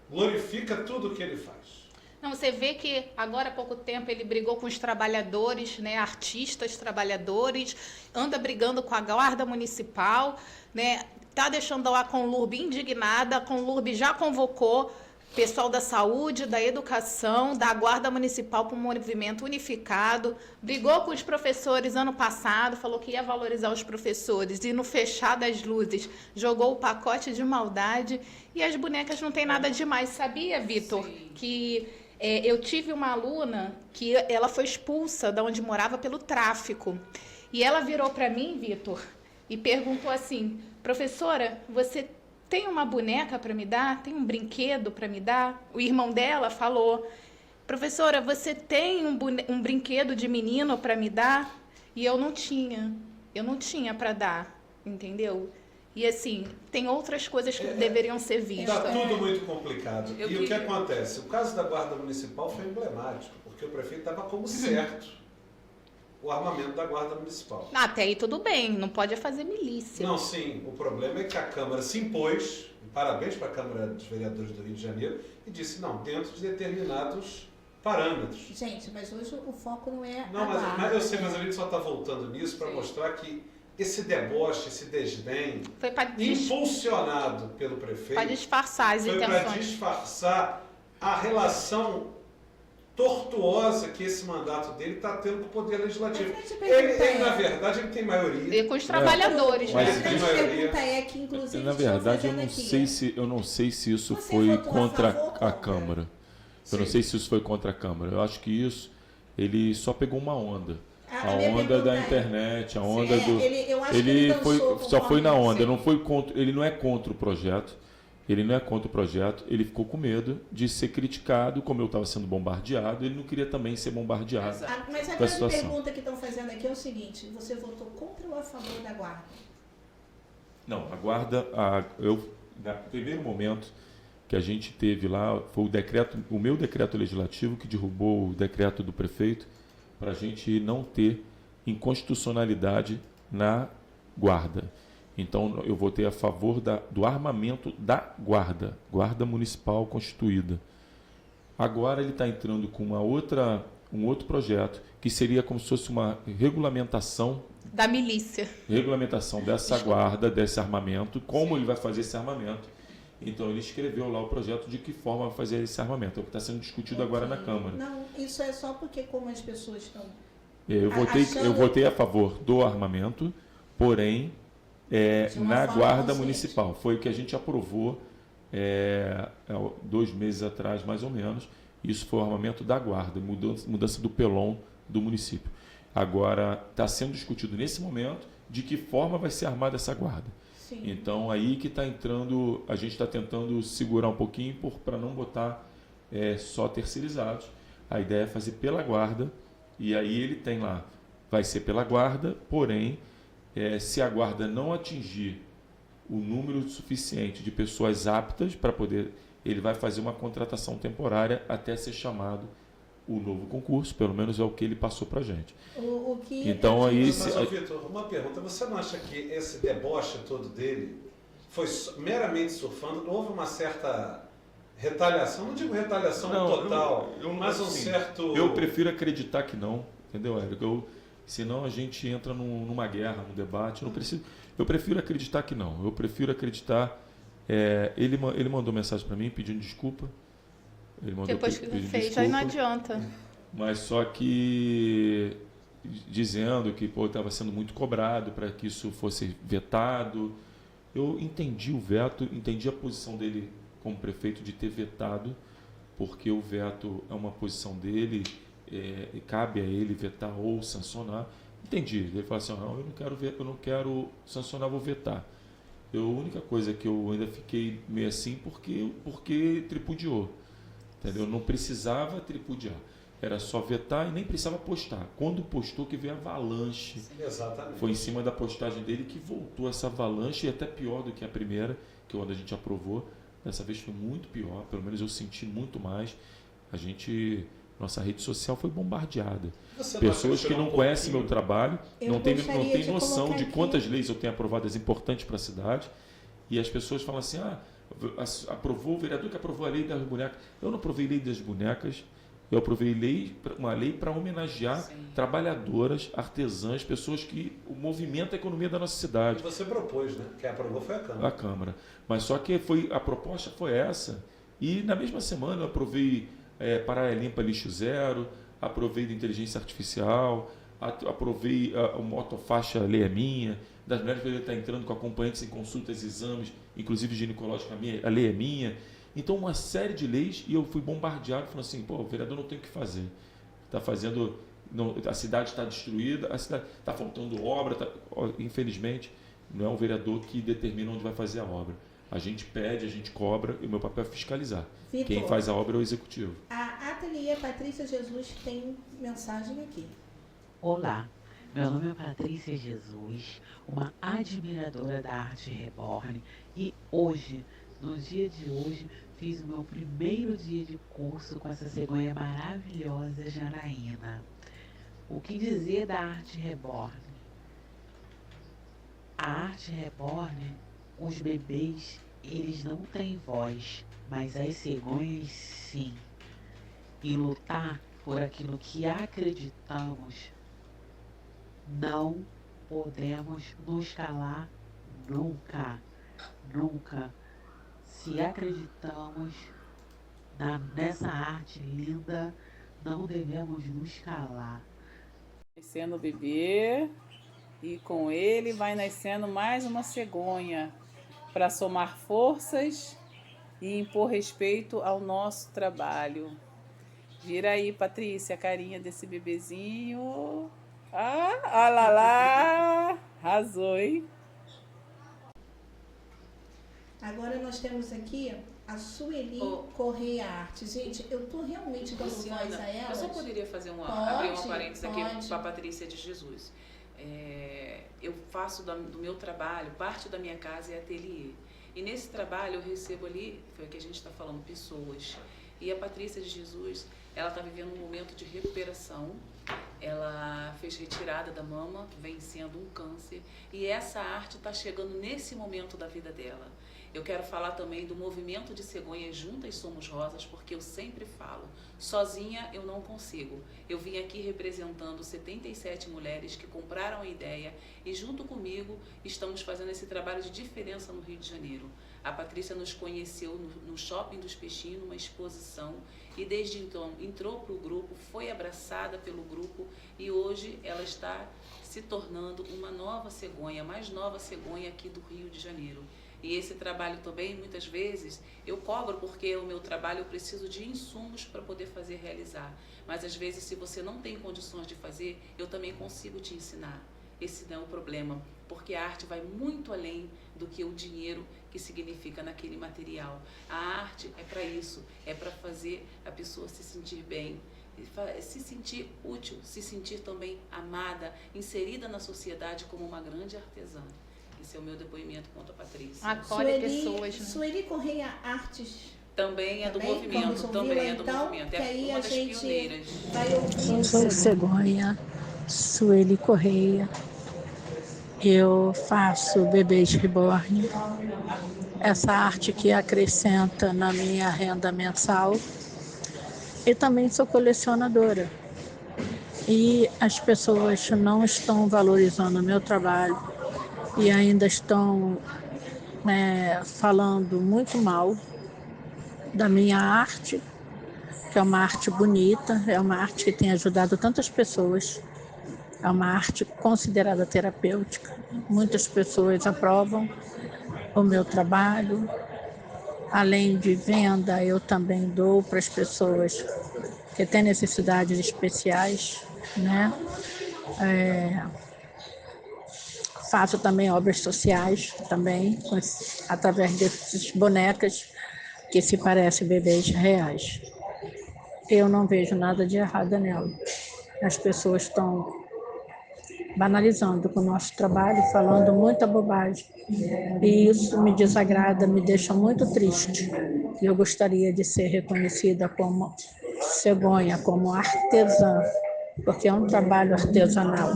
glorifica tudo o que ele faz. Não, você vê que agora há pouco tempo ele brigou com os trabalhadores, né, artistas trabalhadores, anda brigando com a guarda municipal, né, tá deixando a Conlurb indignada, a Conlurb já convocou pessoal da saúde, da educação, da guarda municipal para um movimento unificado, brigou com os professores ano passado, falou que ia valorizar os professores e no fechar das luzes jogou o pacote de maldade e as bonecas não tem nada demais. Sabia, Vitor, que eu tive uma aluna que ela foi expulsa de onde morava pelo tráfico e ela virou para mim, Vitor, e perguntou assim: professora, você tem uma boneca para me dar? Tem um brinquedo para me dar? O irmão dela falou: professora, você tem um brinquedo de menino para me dar? E eu não tinha para dar, entendeu? E assim, tem outras coisas que deveriam ser vistas. Está tudo muito complicado. O que acontece? O caso da Guarda Municipal foi emblemático, porque o prefeito estava como certo o armamento da Guarda Municipal. Até aí tudo bem, não pode fazer milícia. Não, sim. O problema é que a Câmara se impôs, parabéns para a Câmara dos Vereadores do Rio de Janeiro, e disse, não, dentro de determinados parâmetros. Gente, mas hoje o foco não é não, mas eu sei, mas a gente só está voltando nisso para mostrar que esse deboche, esse desdém, foi impulsionado pelo prefeito, para disfarçar as intenções. Foi para disfarçar a relação tortuosa que esse mandato dele está tendo com o Poder Legislativo. Ele, na verdade, ele tem maioria. E com os trabalhadores, né? Mas a grande pergunta é que, inclusive, na verdade, eu não sei se isso foi contra a Câmara. Eu não sei se isso foi contra a Câmara. Eu acho que isso, ele só pegou uma onda. A onda da internet, a onda do... Ele só foi na onda, não foi contra, ele não é contra o projeto. Ele não é contra o projeto, ele ficou com medo de ser criticado, como eu estava sendo bombardeado, ele não queria também ser bombardeado. Mas a grande pergunta que estão fazendo aqui é o seguinte: você votou contra ou a favor da Guarda? Não, a Guarda, no primeiro momento que a gente teve lá, foi o meu decreto legislativo que derrubou o decreto do prefeito para a gente não ter inconstitucionalidade na Guarda. Então, eu votei a favor do armamento da Guarda Municipal constituída. Agora ele está entrando com um outro projeto, que seria como se fosse uma regulamentação da milícia. Regulamentação dessa guarda, desse armamento, como ele vai fazer esse armamento. Então, ele escreveu lá o projeto de que forma vai fazer esse armamento. É o que está sendo discutido agora na Câmara. Não, isso é só porque como as pessoas estão... Eu votei a favor do armamento, porém... na Guarda Municipal. Foi o que a gente aprovou 2 meses atrás, mais ou menos. Isso foi o armamento da Guarda, mudança do pelon do município. Agora, está sendo discutido nesse momento de que forma vai ser armada essa Guarda. Sim. Então, aí que está entrando, a gente está tentando segurar um pouquinho para não botar só terceirizados. A ideia é fazer pela Guarda, e aí ele tem lá vai ser pela guarda, porém, se a guarda não atingir o número suficiente de pessoas aptas para poder, ele vai fazer uma contratação temporária até ser chamado o novo concurso, pelo menos é o que ele passou para a gente. Então, aí... Mas, Vitor, uma pergunta. Você não acha que esse deboche todo dele foi meramente surfando? Não houve uma certa retaliação? Não digo retaliação total, mas assim, certo... Eu prefiro acreditar que não, entendeu, Érico? Senão a gente entra numa guerra, num debate. Eu prefiro acreditar que não. Eu prefiro acreditar... ele mandou mensagem para mim pedindo desculpa. Ele mandou depois que ele fez, aí não adianta. Mas só que dizendo que estava sendo muito cobrado para que isso fosse vetado. Eu entendi o veto, entendi a posição dele como prefeito de ter vetado, porque o veto é uma posição dele, e cabe a ele vetar ou sancionar. Entendi. Ele falou assim, não, eu não quero sancionar, vou vetar. A única coisa que eu ainda fiquei meio assim porque tripudiou. Entendeu? Não precisava tripudiar. Era só vetar e nem precisava postar. Quando postou, que veio a avalanche. Exatamente. Foi em cima da postagem dele que voltou essa avalanche, e até pior do que a primeira, que quando a gente aprovou. Dessa vez foi muito pior, pelo menos eu senti muito mais. Nossa rede social foi bombardeada. Pessoas que não conhecem meu trabalho, não tem noção de quantas leis eu tenho aprovadas importantes para a cidade. E as pessoas falam assim, aprovou o vereador que aprovou a lei das bonecas. Eu não aprovei lei das bonecas, eu aprovei uma lei para homenagear trabalhadoras, artesãs, pessoas que movimentam a economia da nossa cidade. E você propôs, né? Quem aprovou foi a Câmara. A Câmara. Mas só que a proposta foi essa. E na mesma semana eu aprovei Praia Limpa Lixo Zero, aprovei da inteligência artificial, aprovei a motofaixa Lei é Minha, das mulheres que estão entrando com acompanhantes em consultas, exames, inclusive ginecológica, a lei é minha. Então, uma série de leis, e eu fui bombardeado, falando assim, o vereador não tem o que fazer. Está fazendo... a cidade está destruída, a cidade está faltando obra, infelizmente, não é o vereador que determina onde vai fazer a obra. A gente pede, a gente cobra, e o meu papel é fiscalizar. Vitor, quem faz a obra é o executivo. A Ateliê Patrícia Jesus tem mensagem aqui. Olá, meu nome é Patrícia Jesus, uma admiradora da arte reborn, e hoje, no dia de hoje, fiz o meu primeiro dia de curso com essa cegonha maravilhosa Janaína. O que dizer da arte reborn? A arte reborn, os bebês, eles não têm voz, mas as cegonhas sim. E lutar por aquilo que acreditamos, não podemos nos calar nunca, nunca. Se acreditamos nessa arte linda, não devemos nos calar. Nascendo o bebê, e com ele vai nascendo mais uma cegonha para somar forças e impor respeito ao nosso trabalho. Vira aí, Patrícia, a carinha desse bebezinho. Ah lá lá, arrasou, hein? Agora nós temos aqui a Sueli Correia Arte. Gente, eu tô realmente dando voz a ela. Eu só poderia fazer abrir uma parênteses aqui para a Patrícia de Jesus. Eu faço do meu trabalho, parte da minha casa é ateliê. E nesse trabalho eu recebo ali, foi o que a gente está falando, pessoas. E a Patrícia de Jesus, ela está vivendo um momento de recuperação. Ela fez retirada da mama, vencendo um câncer. E essa arte está chegando nesse momento da vida dela. Eu quero falar também do movimento de cegonhas Juntas Somos Rosas, porque eu sempre falo, sozinha eu não consigo. Eu vim aqui representando 77 mulheres que compraram a ideia e junto comigo estamos fazendo esse trabalho de diferença no Rio de Janeiro. A Patrícia nos conheceu no Shopping dos Peixinhos, numa exposição, e desde então entrou para o grupo, foi abraçada pelo grupo e hoje ela está se tornando uma nova cegonha, a mais nova cegonha aqui do Rio de Janeiro. E esse trabalho também, muitas vezes, eu cobro porque o meu trabalho eu preciso de insumos para poder fazer realizar. Mas às vezes, se você não tem condições de fazer, eu também consigo te ensinar. Esse não é o problema, porque a arte vai muito além do que o dinheiro que significa naquele material. A arte é para isso, é para fazer a pessoa se sentir bem. se sentir útil, se sentir também amada, inserida na sociedade como uma grande artesã. Esse é o meu depoimento quanto a Patrícia. Acolhe pessoas. Sueli Correia Artes também é do movimento, também é do movimento. É uma das pioneiras. Sou cegonha, Sueli Correia. Eu faço bebês reborn, essa arte que acrescenta na minha renda mensal. E também sou colecionadora. E as pessoas não estão valorizando o meu trabalho e ainda estão falando muito mal da minha arte, que é uma arte bonita, é uma arte que tem ajudado tantas pessoas, é uma arte considerada terapêutica. Muitas pessoas aprovam o meu trabalho. Além de venda, eu também dou para as pessoas que têm necessidades especiais, né? Faço também obras sociais, também, através dessas bonecas que se parecem bebês reais. Eu não vejo nada de errado nela. As pessoas estão banalizando com o nosso trabalho, falando muita bobagem. E isso me desagrada, me deixa muito triste. Eu gostaria de ser reconhecida como cegonha, como artesã, porque é um trabalho artesanal.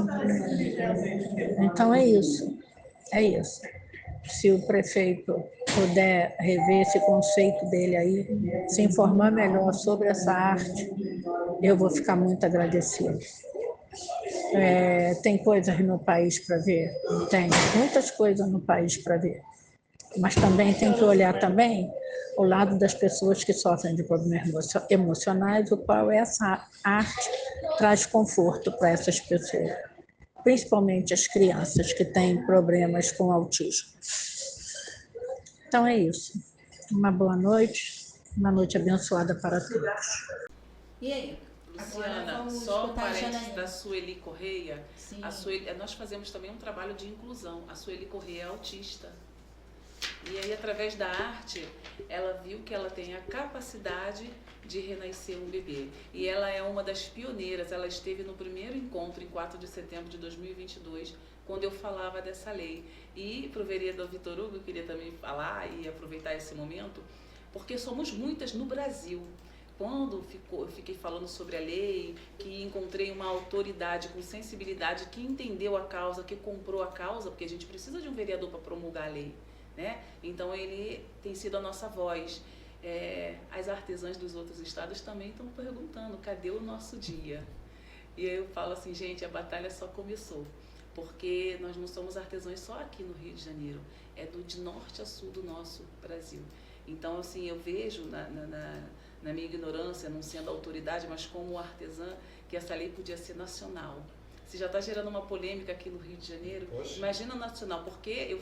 Então é isso. Se o prefeito puder rever esse conceito dele aí, se informar melhor sobre essa arte, eu vou ficar muito agradecida. Tem coisas no país para ver? Tem muitas coisas no país para ver. Mas também tem que olhar também o lado das pessoas que sofrem de problemas emocionais, o qual essa arte traz conforto para essas pessoas, principalmente as crianças que têm problemas com autismo. Então é isso. Uma boa noite, uma noite abençoada para todos. E aí? Luciana, só um parênteses da Sueli Correia. Nós fazemos também um trabalho de inclusão. A Sueli Correia é autista. E aí, através da arte, ela viu que ela tem a capacidade de renascer um bebê. E ela é uma das pioneiras. Ela esteve no primeiro encontro, em 4 de setembro de 2022, quando eu falava dessa lei. E para o vereador Vitor Hugo, eu queria também falar e aproveitar esse momento, porque somos muitas no Brasil. Quando eu fiquei falando sobre a lei, que encontrei uma autoridade com sensibilidade que entendeu a causa, que comprou a causa, porque a gente precisa de um vereador para promulgar a lei, né? Então ele tem sido a nossa voz. As artesãs dos outros estados também estão perguntando, cadê o nosso dia? E aí eu falo assim, gente, a batalha só começou, porque nós não somos artesãos só aqui no Rio de Janeiro, é de norte a sul do nosso Brasil. Então, assim, eu vejo na minha ignorância, não sendo autoridade, mas como artesã, que essa lei podia ser nacional. Se já está gerando uma polêmica aqui no Rio de Janeiro, imagina nacional, porque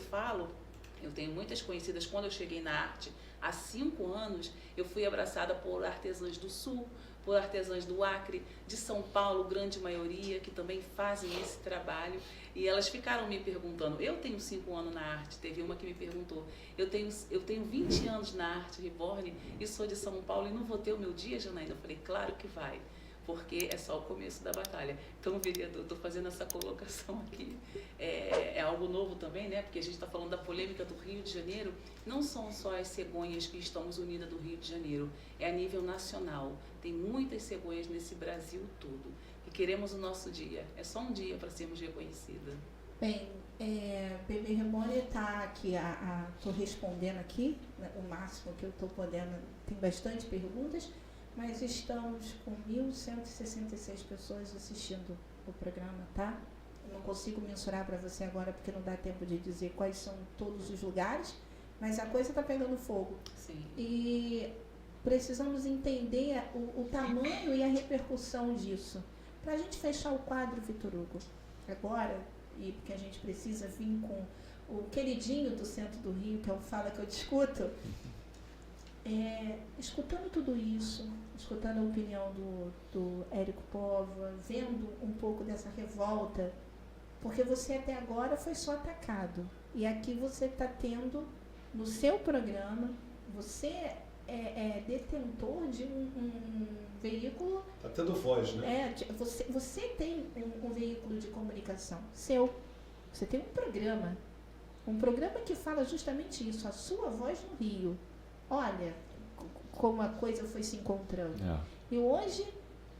eu tenho muitas conhecidas, quando eu cheguei na arte, há 5 anos, eu fui abraçada por artesãs do Sul, por artesãs do Acre, de São Paulo, grande maioria, que também fazem esse trabalho, e elas ficaram me perguntando, eu tenho 5 anos na arte, teve uma que me perguntou, eu tenho 20 anos na arte reborn e sou de São Paulo e não vou ter o meu dia, Janaína? Eu falei, claro que vai, porque é só o começo da batalha. Então, vereador, estou fazendo essa colocação aqui, é algo novo também, né? Porque a gente está falando da polêmica do Rio de Janeiro, não são só as cegonhas que estamos unidas do Rio de Janeiro, é a nível nacional, tem muitas cegonhas nesse Brasil todo, e queremos o nosso dia, é só um dia para sermos reconhecidas. Bem, Bebê Reborn está aqui, estou respondendo aqui, né, o máximo que eu estou podendo, tem bastante perguntas, mas estamos com 1.166 pessoas assistindo o programa, tá? Eu não consigo mensurar para você agora, porque não dá tempo de dizer quais são todos os lugares, mas a coisa está pegando fogo. Sim. E precisamos entender o tamanho e a repercussão disso. Para a gente fechar o quadro, Vitor Hugo, agora, e porque a gente precisa vir com o queridinho do centro do Rio, que é o Fala Que Eu Discuto, escutando tudo isso, escutando a opinião do Érico Póvoa, vendo um pouco dessa revolta, porque você até agora foi só atacado, e aqui você está tendo, no seu programa, você é detentor de veículo... Está tendo voz, né? Você tem um veículo de comunicação seu. Você tem um programa que fala justamente isso, a sua voz no Rio. Olha como a coisa foi se encontrando. E hoje,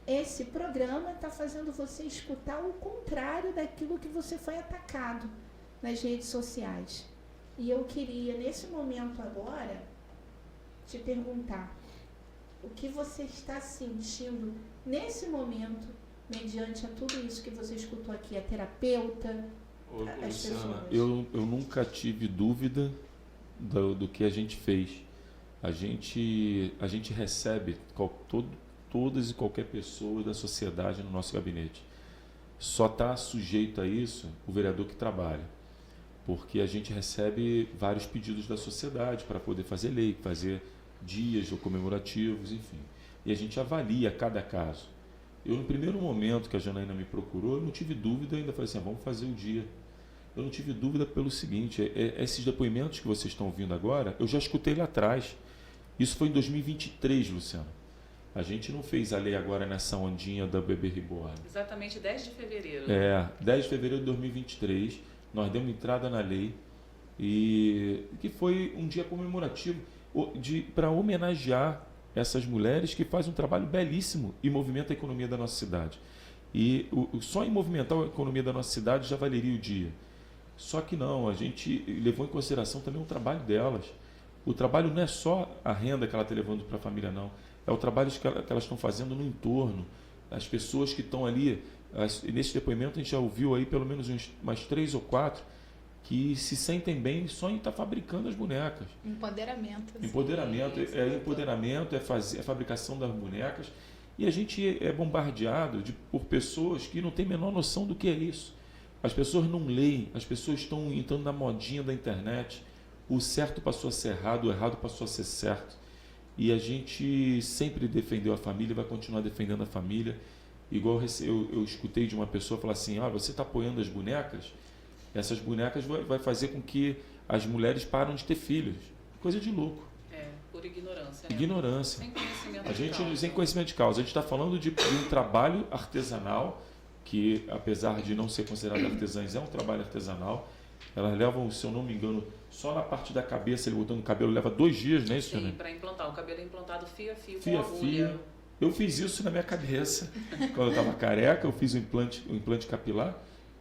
esse programa está fazendo você escutar o contrário daquilo que você foi atacado nas redes sociais. E eu queria, nesse momento agora, te perguntar o que você está sentindo nesse momento, mediante a tudo isso que você escutou aqui, a terapeuta, as pessoas. Eu nunca tive dúvida do que a gente fez. A gente recebe todas e qualquer pessoa da sociedade no nosso gabinete. Só está sujeito a isso o vereador que trabalha, porque a gente recebe vários pedidos da sociedade para poder fazer lei, fazer dias ou comemorativos, enfim. E a gente avalia cada caso. Eu, no primeiro momento que a Janaína me procurou, eu não tive dúvida, ainda falei assim, vamos fazer o dia. Eu não tive dúvida pelo seguinte, esses depoimentos que vocês estão ouvindo agora, eu já escutei lá atrás. Isso foi em 2023, Luciana. A gente não fez a lei agora nessa ondinha da Bebê Reborn. Exatamente 10 de fevereiro. 10 de fevereiro de 2023, nós demos entrada na lei, e que foi um dia comemorativo para homenagear essas mulheres que fazem um trabalho belíssimo e movimentam a economia da nossa cidade. E só em movimentar a economia da nossa cidade já valeria o dia. Só que não, a gente levou em consideração também o trabalho delas. O trabalho não é só a renda que ela está levando para a família, não. É o trabalho que elas estão fazendo no entorno. As pessoas que estão ali, nesse depoimento a gente já ouviu aí pelo menos umas 3 ou 4 que se sentem bem só em estar fabricando as bonecas. Empoderamento. Empoderamento, empoderamento, é a fabricação das bonecas. E a gente é bombardeado por pessoas que não têm a menor noção do que é isso. As pessoas não leem, as pessoas estão entrando na modinha da internet. O certo passou a ser errado, o errado passou a ser certo. E a gente sempre defendeu a família, vai continuar defendendo a família. Igual eu escutei de uma pessoa falar assim, você está apoiando as bonecas? Essas bonecas vai fazer com que as mulheres param de ter filhos. Coisa de louco. Por ignorância. Né? Ignorância. Sem conhecimento de causa. Sem conhecimento de causa. A gente está falando de um trabalho artesanal, que apesar de não ser considerado artesãs, é um trabalho artesanal. Elas levam, se eu não me engano, só na parte da cabeça, ele botando o cabelo, leva 2 dias, não é isso, Sim, para implantar. O cabelo é implantado fio a fio, com agulha. Eu fiz isso na minha cabeça. Quando eu estava careca, eu fiz um implante capilar.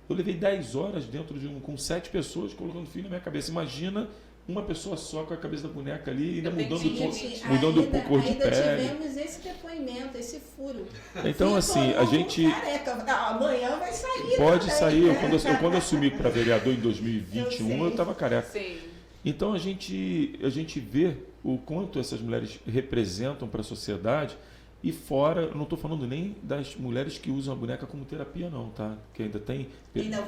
Eu levei 10 horas dentro com 7 pessoas colocando fio na minha cabeça. Imagina uma pessoa só com a cabeça da boneca ali, ainda mudando o cor de pele. Ainda tivemos esse depoimento, esse furo. Então, assim, a gente... Amanhã vai sair. Pode sair. Quando eu assumi para vereador em 2021, eu estava careca. Sim. Então, a gente vê o quanto essas mulheres representam para a sociedade. E fora, eu não estou falando nem das mulheres que usam a boneca como terapia, não, tá? Porque ainda tem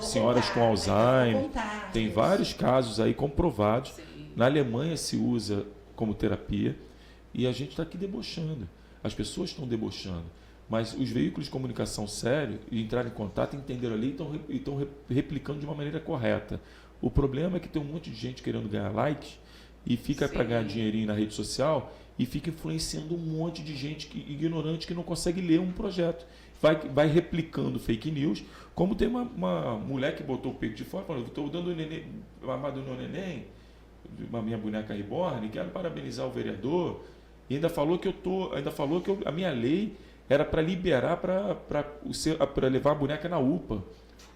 senhoras com Alzheimer, tem vários casos aí comprovados. Sim. Na Alemanha se usa como terapia e a gente está aqui debochando. As pessoas estão debochando. Mas os veículos de comunicação sérios entraram em contato, entenderam ali e estão replicando de uma maneira correta. O problema é que tem um monte de gente querendo ganhar likes e fica para ganhar dinheirinho na rede social e fica influenciando um monte de gente ignorante que não consegue ler um projeto. Vai replicando fake news, como tem uma mulher que botou o peito de fora, falando, estou dando mamado no neném, uma minha boneca reborn, quero parabenizar o vereador, e ainda falou que a minha lei era para liberar para levar a boneca na UPA.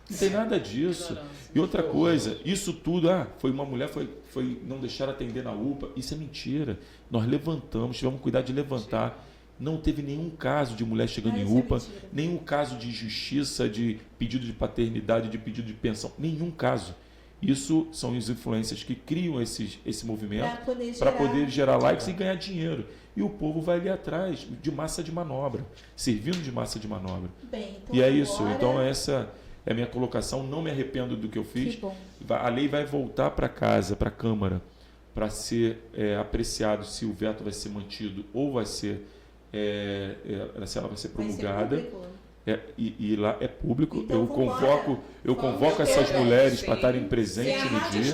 Não tem nada disso. E outra coisa, isso tudo, foi uma mulher, foi não deixar atender na UPA. Isso é mentira. Nós levantamos, tivemos cuidado de levantar. Não teve nenhum caso de mulher chegando em UPA, nenhum caso de injustiça, de pedido de paternidade, de pedido de pensão, nenhum caso. Isso são as influências que criam esse movimento para poder gerar likes e ganhar dinheiro. E o povo vai ali atrás de massa de manobra, servindo de massa de manobra. Bem, então e é isso. Então essa é a minha colocação. Não me arrependo do que eu fiz. A lei vai voltar para casa, para a Câmara, para ser apreciado se o veto vai ser mantido ou vai ser, se ela vai ser promulgada. E lá é público. Então, eu convoco essas mulheres para estarem presentes no dia.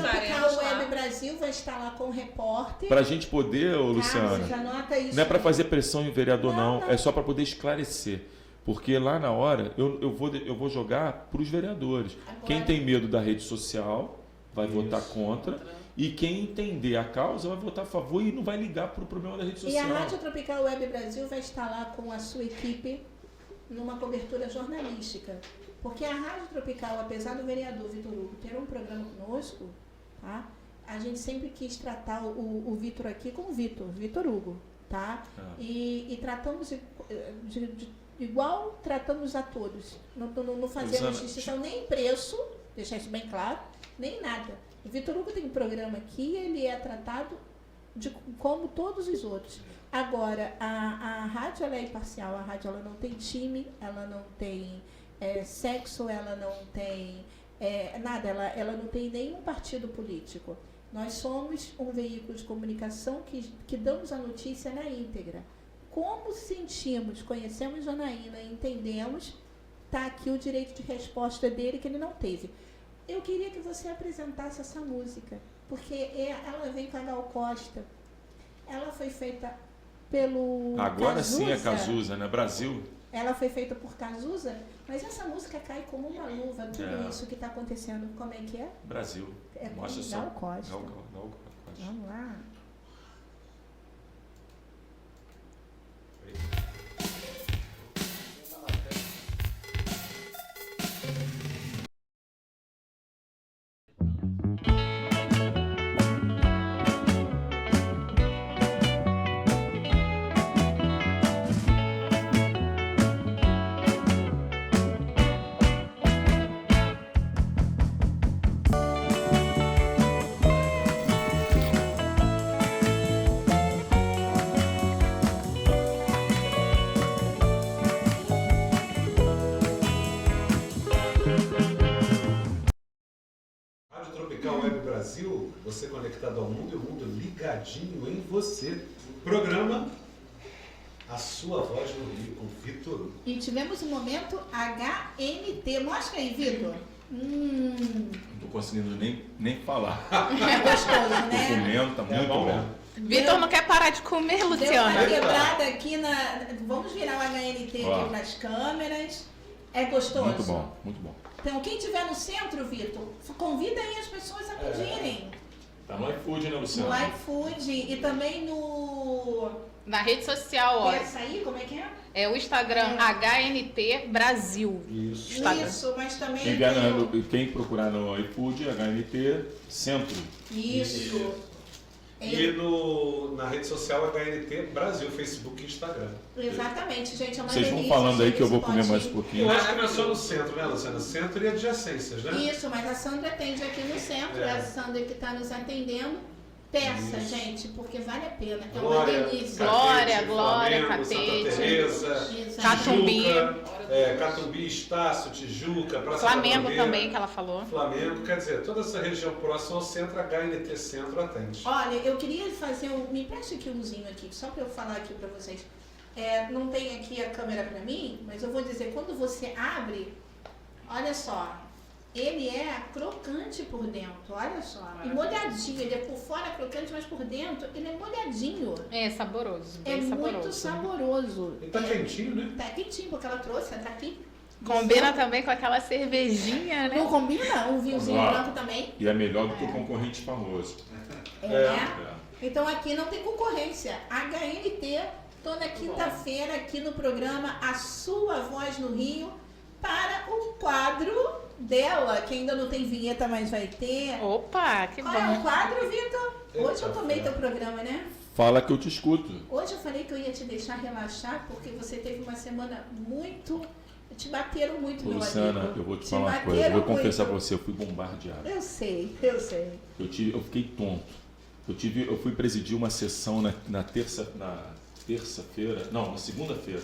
Brasil vai estar lá com o repórter. Pra gente poder, ô, Luciana, já anota isso, não é para né? fazer pressão em vereador, não. Não. É só para poder esclarecer. Porque lá na hora eu vou jogar para os vereadores. Agora, quem tem medo da rede social vai votar contra. E quem entender a causa vai votar a favor e não vai ligar para o problema da rede e social. a Rádio Tropical Web Brasil vai estar lá com a sua equipe numa cobertura jornalística. Porque a Rádio Tropical, apesar do vereador Vitor Hugo ter um programa conosco, tá? A gente sempre quis tratar o Vitor aqui como Vitor Hugo, tá? E tratamos igual tratamos a todos. Não fazemos distinção nem em preço, deixar isso bem claro, nem nada. O Vitor Hugo tem um programa aqui, ele é tratado como todos os outros. Agora, a rádio ela é imparcial, a rádio ela não tem time, ela não tem sexo, ela não tem nada, ela não tem nenhum partido político. Nós somos um veículo de comunicação que damos a notícia na íntegra. Como sentimos, conhecemos Janaína, entendemos, está aqui o direito de resposta dele que ele não teve. Eu queria que você apresentasse essa música, porque ela vem com a Gal Costa. Ela foi feita pelo Agora Cazuza. sim é Cazuza, né? Brasil. Ela foi feita por Cazuza, mas essa música cai como uma luva, tudo isso que está acontecendo. Como é que é? Brasil. É com Mostra só. Gal Costa. Gal Costa. Vamos lá. Brasil, você conectado ao mundo e o mundo ligadinho em você. Programa A Sua Voz no Rio, com Vitor Hugo. E tivemos um momento HNT. Mostra aí, Vitor. Não tô conseguindo nem falar. É gostoso, né? Tô comendo, tá muito bom. Vitor não quer parar de comer, Luciana. Deu uma quebrada aqui na... Vamos virar o HNT aqui para as câmeras. É gostoso? Muito bom, muito bom. Então, quem estiver no centro, Vitor, convida aí as pessoas a pedirem. Tá no iFood, né, Luciana? No iFood e também na rede social, ó. Essa aí, como é que é? É o Instagram HNT Brasil. Isso. Isso, mas também... Quem procurar no iFood, HNT Centro. Isso. E na rede social HNT Brasil, Facebook e Instagram. Exatamente, gente. É uma Vocês vão delícia, falando aí gente, que eu vou esse comer mais um potinho. pouquinho. Eu acho que não é só no centro, né, Luciana? Centro e adjacências, né? Isso, mas a Sandra atende aqui no centro. É a Sandra que está nos atendendo. Peça, gente, porque vale a pena. É uma delícia. Glória, Flamengo, Catete. Santa Teresa, Catumbi. Catumbi, Estácio, Tijuca, Praça Flamengo Bandeira, também, que ela falou. Flamengo, quer dizer, toda essa região próxima ao centro, HNT Centro atende. Olha, eu queria fazer me empreste aqui umzinho aqui, só para eu falar aqui para vocês. Não tem aqui a câmera para mim, mas eu vou dizer, quando você abre, olha só, ele é crocante por dentro, olha só. E molhadinho, ele é por fora crocante, mas por dentro ele é molhadinho. É saboroso, É bem saboroso. muito saboroso. E tá quentinho, né? Tá quentinho, porque ela trouxe, tá aqui. Combina também com aquela cervejinha, né? Não combina? Um vinhozinho branco também. E é melhor do que o concorrente famoso. Então aqui não tem concorrência. HNT, toda quinta-feira aqui no programa A Sua Voz no Rio, para o quadro dela, que ainda não tem vinheta, mas vai ter. Opa, que Qual bom. é o quadro, Vitor? Hoje eu tomei teu programa, né? Fala que eu te escuto. Hoje eu falei que eu ia te deixar relaxar, porque você teve uma semana muito... Te bateram muito, meu Luciana, amigo. eu vou te falar uma coisa. Eu vou confessar pra você, eu fui bombardeado. Eu sei. Eu fiquei tonto. Eu fui presidir uma sessão na terça-feira, não, na segunda-feira.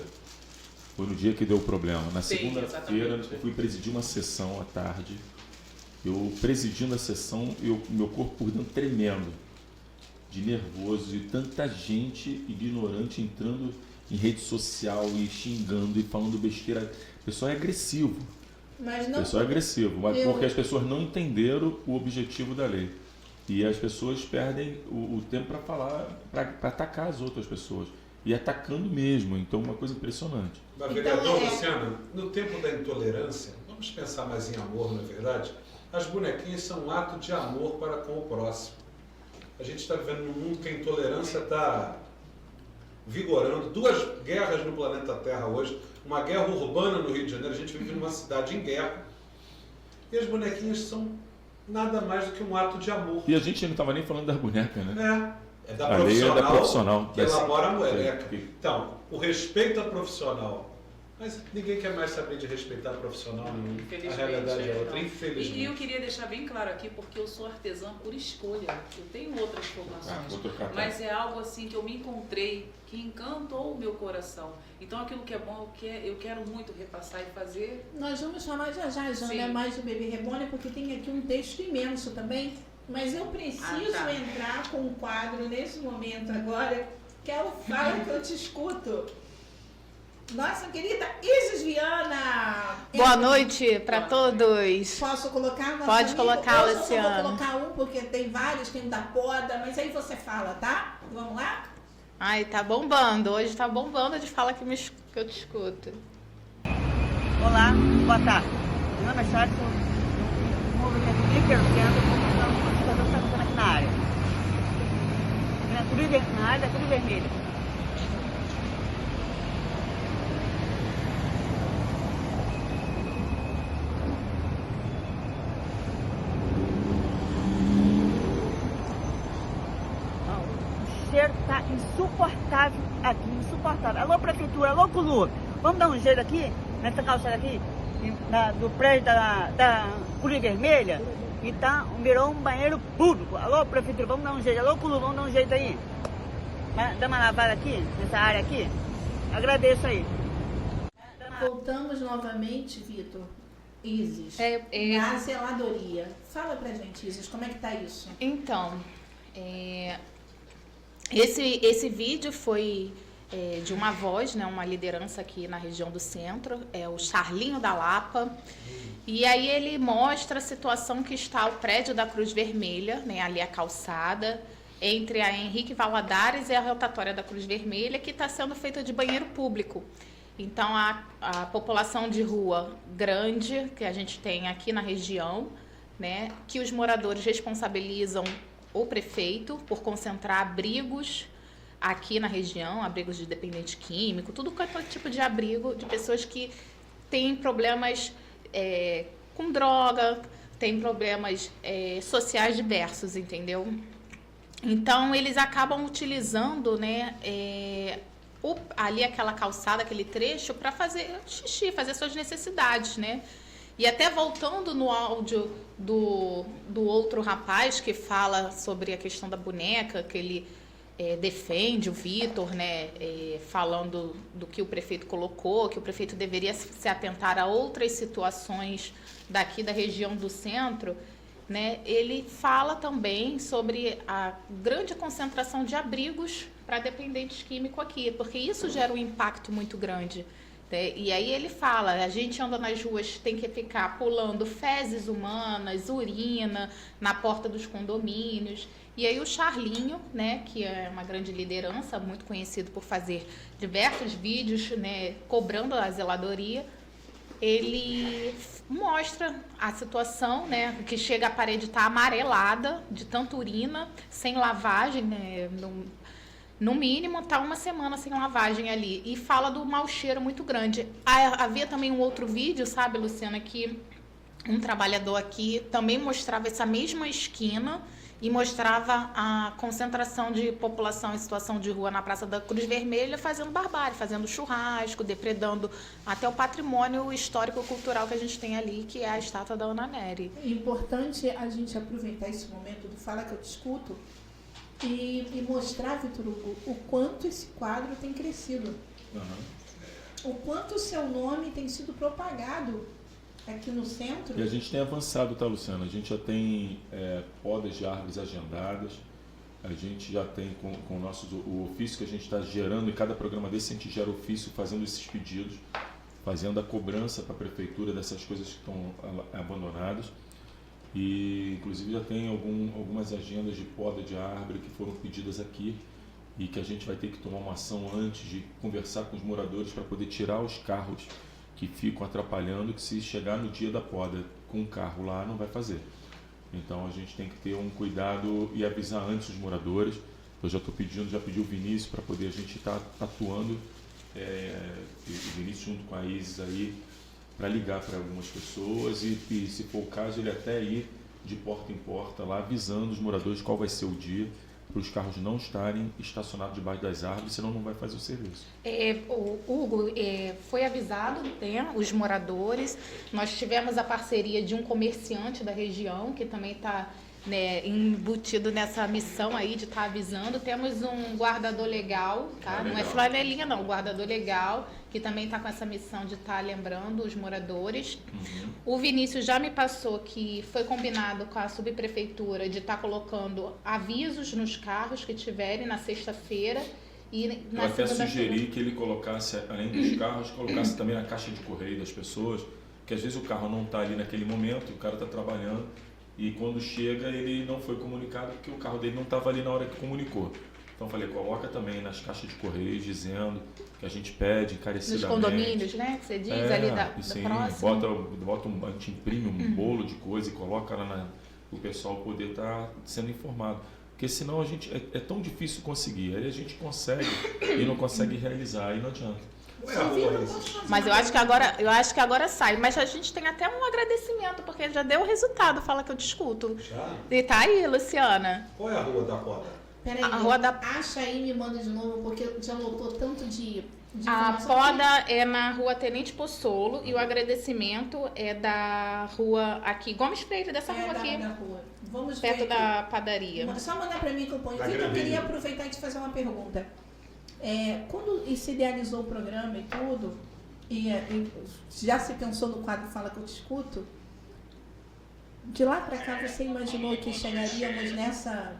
Foi no dia que deu o problema. Na segunda-feira, eu fui presidir uma sessão à tarde. Eu presidindo a sessão, meu corpo por dentro tremendo, de nervoso, e tanta gente ignorante entrando em rede social e xingando e falando besteira. O pessoal é agressivo. Mas não... O pessoal é agressivo, mas porque as pessoas não entenderam o objetivo da lei. E as pessoas perdem o tempo para falar, para atacar as outras pessoas. E atacando mesmo, então uma coisa impressionante. Mas, vereador Luciano, no tempo da intolerância, vamos pensar mais em amor, não é verdade? As bonequinhas são um ato de amor para com o próximo. A gente está vivendo num mundo que a intolerância está vigorando. 2 guerras no planeta Terra hoje, uma guerra urbana no Rio de Janeiro, a gente vive numa cidade em guerra. E as bonequinhas são nada mais do que um ato de amor. E a gente não estava nem falando das bonecas, né? É da a lei é da profissional que elabora a boneca. Então, o respeito ao profissional. Mas ninguém quer mais saber de respeitar profissional nenhum. A realidade é outra, infelizmente. E eu queria deixar bem claro aqui, porque eu sou artesã por escolha. Eu tenho outras formações, mas é algo assim que eu me encontrei, que encantou o meu coração. Então aquilo que é bom, eu quero muito repassar e fazer. Nós vamos falar já, Jana, mais do Bebê Reborn, porque tem aqui um texto imenso também. Mas eu preciso entrar com um quadro nesse momento agora, que é o Fala que eu te escuto. Nossa querida Isis Viana! Boa noite para todos. Posso colocar? Pode colocar, Luciano. Eu vou colocar um, porque tem vários, tem um da Poda, mas aí você fala, tá? Vamos lá? Ai, tá bombando. Hoje tá bombando de Fala que eu te escuto. Olá, boa tarde. Meu nome é Charles, o movimento Libertando, como está fazendo aqui na área. Na área da Cruz Vermelha. Está insuportável aqui, insuportável. Alô, prefeitura, alô, Culu, vamos dar um jeito aqui, nessa calçada aqui, do prédio da Cruz Vermelha, e virou um banheiro público. Alô, prefeitura, vamos dar um jeito, alô, Culu, vamos dar um jeito aí. Dá uma lavada aqui, nessa área aqui, agradeço aí. Voltamos novamente, Vitor. Isis, na zeladoria. Fala pra gente, Isis, como é que tá isso? Então, esse vídeo foi de uma voz, né, uma liderança aqui na região do centro, é o Charlinho da Lapa. E aí ele mostra a situação que está o prédio da Cruz Vermelha, né, ali a calçada, entre a Henrique Valadares e a rotatória da Cruz Vermelha, que está sendo feita de banheiro público. Então, a população de rua grande que a gente tem aqui na região, né, que os moradores responsabilizam o prefeito por concentrar abrigos aqui na região, abrigos de dependente químico, tudo quanto é tipo de abrigo de pessoas que têm problemas com droga, têm problemas sociais diversos, entendeu? Então, eles acabam utilizando, né, ali aquela calçada, aquele trecho, para fazer xixi, fazer suas necessidades, né? E até voltando no áudio do outro rapaz que fala sobre a questão da boneca, que ele defende o Vitor, né, falando do que o prefeito colocou, que o prefeito deveria se atentar a outras situações daqui da região do centro, né, ele fala também sobre a grande concentração de abrigos para dependentes químicos aqui, porque isso gera um impacto muito grande. E aí ele fala, a gente anda nas ruas, tem que ficar pulando fezes humanas, urina na porta dos condomínios. E aí o Charlinho, né, que é uma grande liderança, muito conhecido por fazer diversos vídeos, né, cobrando a zeladoria, ele mostra a situação, né, que chega a parede estar amarelada de tanta urina, sem lavagem, né, no mínimo está uma semana sem lavagem ali, e fala do mau cheiro muito grande. Havia também um outro vídeo, sabe, Luciana, que um trabalhador aqui também mostrava essa mesma esquina e mostrava a concentração de população em situação de rua na Praça da Cruz Vermelha, fazendo barbárie, fazendo churrasco, depredando até o patrimônio histórico-cultural que a gente tem ali, que é a estátua da Ana Nery. É importante a gente aproveitar esse momento do Fala que eu te escuto e mostrar, Vitor Hugo, o quanto esse quadro tem crescido. O quanto o seu nome tem sido propagado aqui no centro. E a gente tem avançado, tá, Luciana? A gente já tem podas de árvores agendadas, a gente já tem com o ofício que a gente está gerando, em cada programa desse a gente gera ofício fazendo esses pedidos, fazendo a cobrança para a prefeitura dessas coisas que estão abandonadas. e inclusive já tem algumas agendas de poda de árvore que foram pedidas aqui e que a gente vai ter que tomar uma ação antes de conversar com os moradores para poder tirar os carros que ficam atrapalhando, que se chegar no dia da poda com o carro lá não vai fazer. Então a gente tem que ter um cuidado e avisar antes os moradores. Eu já pedi o Vinícius para poder a gente estar atuando, o Vinícius junto com a Isis aí, para ligar para algumas pessoas e se for o caso ele até ir de porta em porta lá avisando os moradores qual vai ser o dia, para os carros não estarem estacionados debaixo das árvores, senão não vai fazer o serviço. O Hugo, foi avisado, né, os moradores. Nós tivemos a parceria de um comerciante da região, que também está, né, embutido nessa missão aí de estar avisando. Temos um guardador legal, tá? Não é flanelinha não, guardador legal, que também está com essa missão de estar lembrando os moradores. O Vinícius já me passou que foi combinado com a subprefeitura de estar colocando avisos nos carros que tiverem na sexta-feira. E na Eu até sugeri que ele colocasse, além dos carros, colocasse também na caixa de correio das pessoas, que às vezes o carro não está ali naquele momento, o cara está trabalhando, e quando chega ele não foi comunicado porque o carro dele não estava ali na hora que comunicou. Então falei, coloca também nas caixas de correios dizendo que a gente pede encarecidamente. Nos condomínios, né? Que você diz ali da próxima. A gente imprime um bolo de coisa e coloca lá o pessoal poder estar sendo informado. Porque senão a gente é tão difícil conseguir. Aí a gente consegue e não consegue realizar, aí não adianta. Mas eu acho que agora sai. Mas a gente tem até um agradecimento, porque já deu o resultado, fala que eu discuto. Já? E tá aí, Luciana. Qual é a rua da poda? Peraí, A rua da... acha aí e me manda de novo, porque já lotou tanto de A informação poda é na rua Tenente Possolo e o agradecimento é da rua aqui, Gomes Freire, dessa rua aqui. Da rua. Vamos perto ver da padaria. Só mandar para mim que eu ponho. Vitor, eu queria aproveitar e te fazer uma pergunta. Quando se idealizou o programa e tudo, e já se pensou no quadro Fala que eu te escuto, de lá para cá você imaginou que chegaríamos nessa...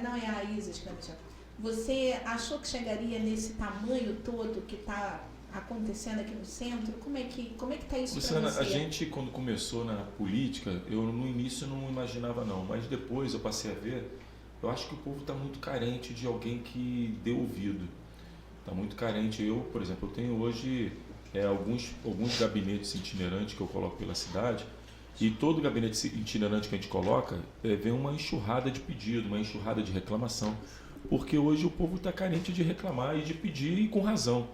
não, é a Isis que vai me chamar. Você achou que chegaria nesse tamanho todo que está acontecendo aqui no centro? Como é que está isso para Luciana, você? a gente quando começou na política, eu no início não imaginava não, mas depois eu passei a ver, eu acho que o povo está muito carente de alguém que dê ouvido. Está muito carente. Eu, por exemplo, eu tenho hoje alguns gabinetes itinerantes que eu coloco pela cidade, e todo gabinete itinerante que a gente coloca, vem uma enxurrada de pedido, uma enxurrada de reclamação, porque hoje o povo está carente de reclamar e de pedir, e com razão.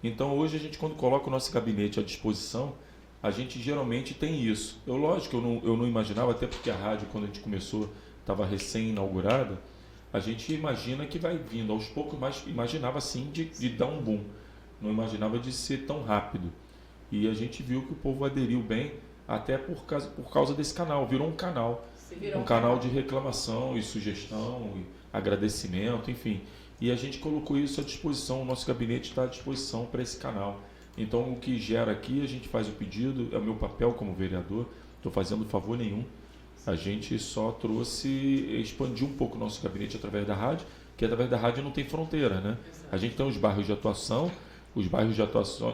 Então hoje a gente, quando coloca o nosso gabinete à disposição, a gente geralmente tem isso. Lógico, eu não imaginava, até porque a rádio, quando a gente começou, estava recém-inaugurada, a gente imagina que vai vindo aos poucos, mas imaginava sim de dar um boom. Não imaginava de ser tão rápido. E a gente viu que o povo aderiu bem, até por causa desse canal. Virou um canal. Um canal de reclamação e sugestão, e agradecimento, enfim. E a gente colocou isso à disposição, o nosso gabinete está à disposição para esse canal. Então o que gera aqui, a gente faz o pedido, é o meu papel como vereador, estou fazendo favor nenhum. A gente só expandiu um pouco o nosso gabinete através da rádio, que através da rádio não tem fronteira, né? A gente tem os bairros de atuação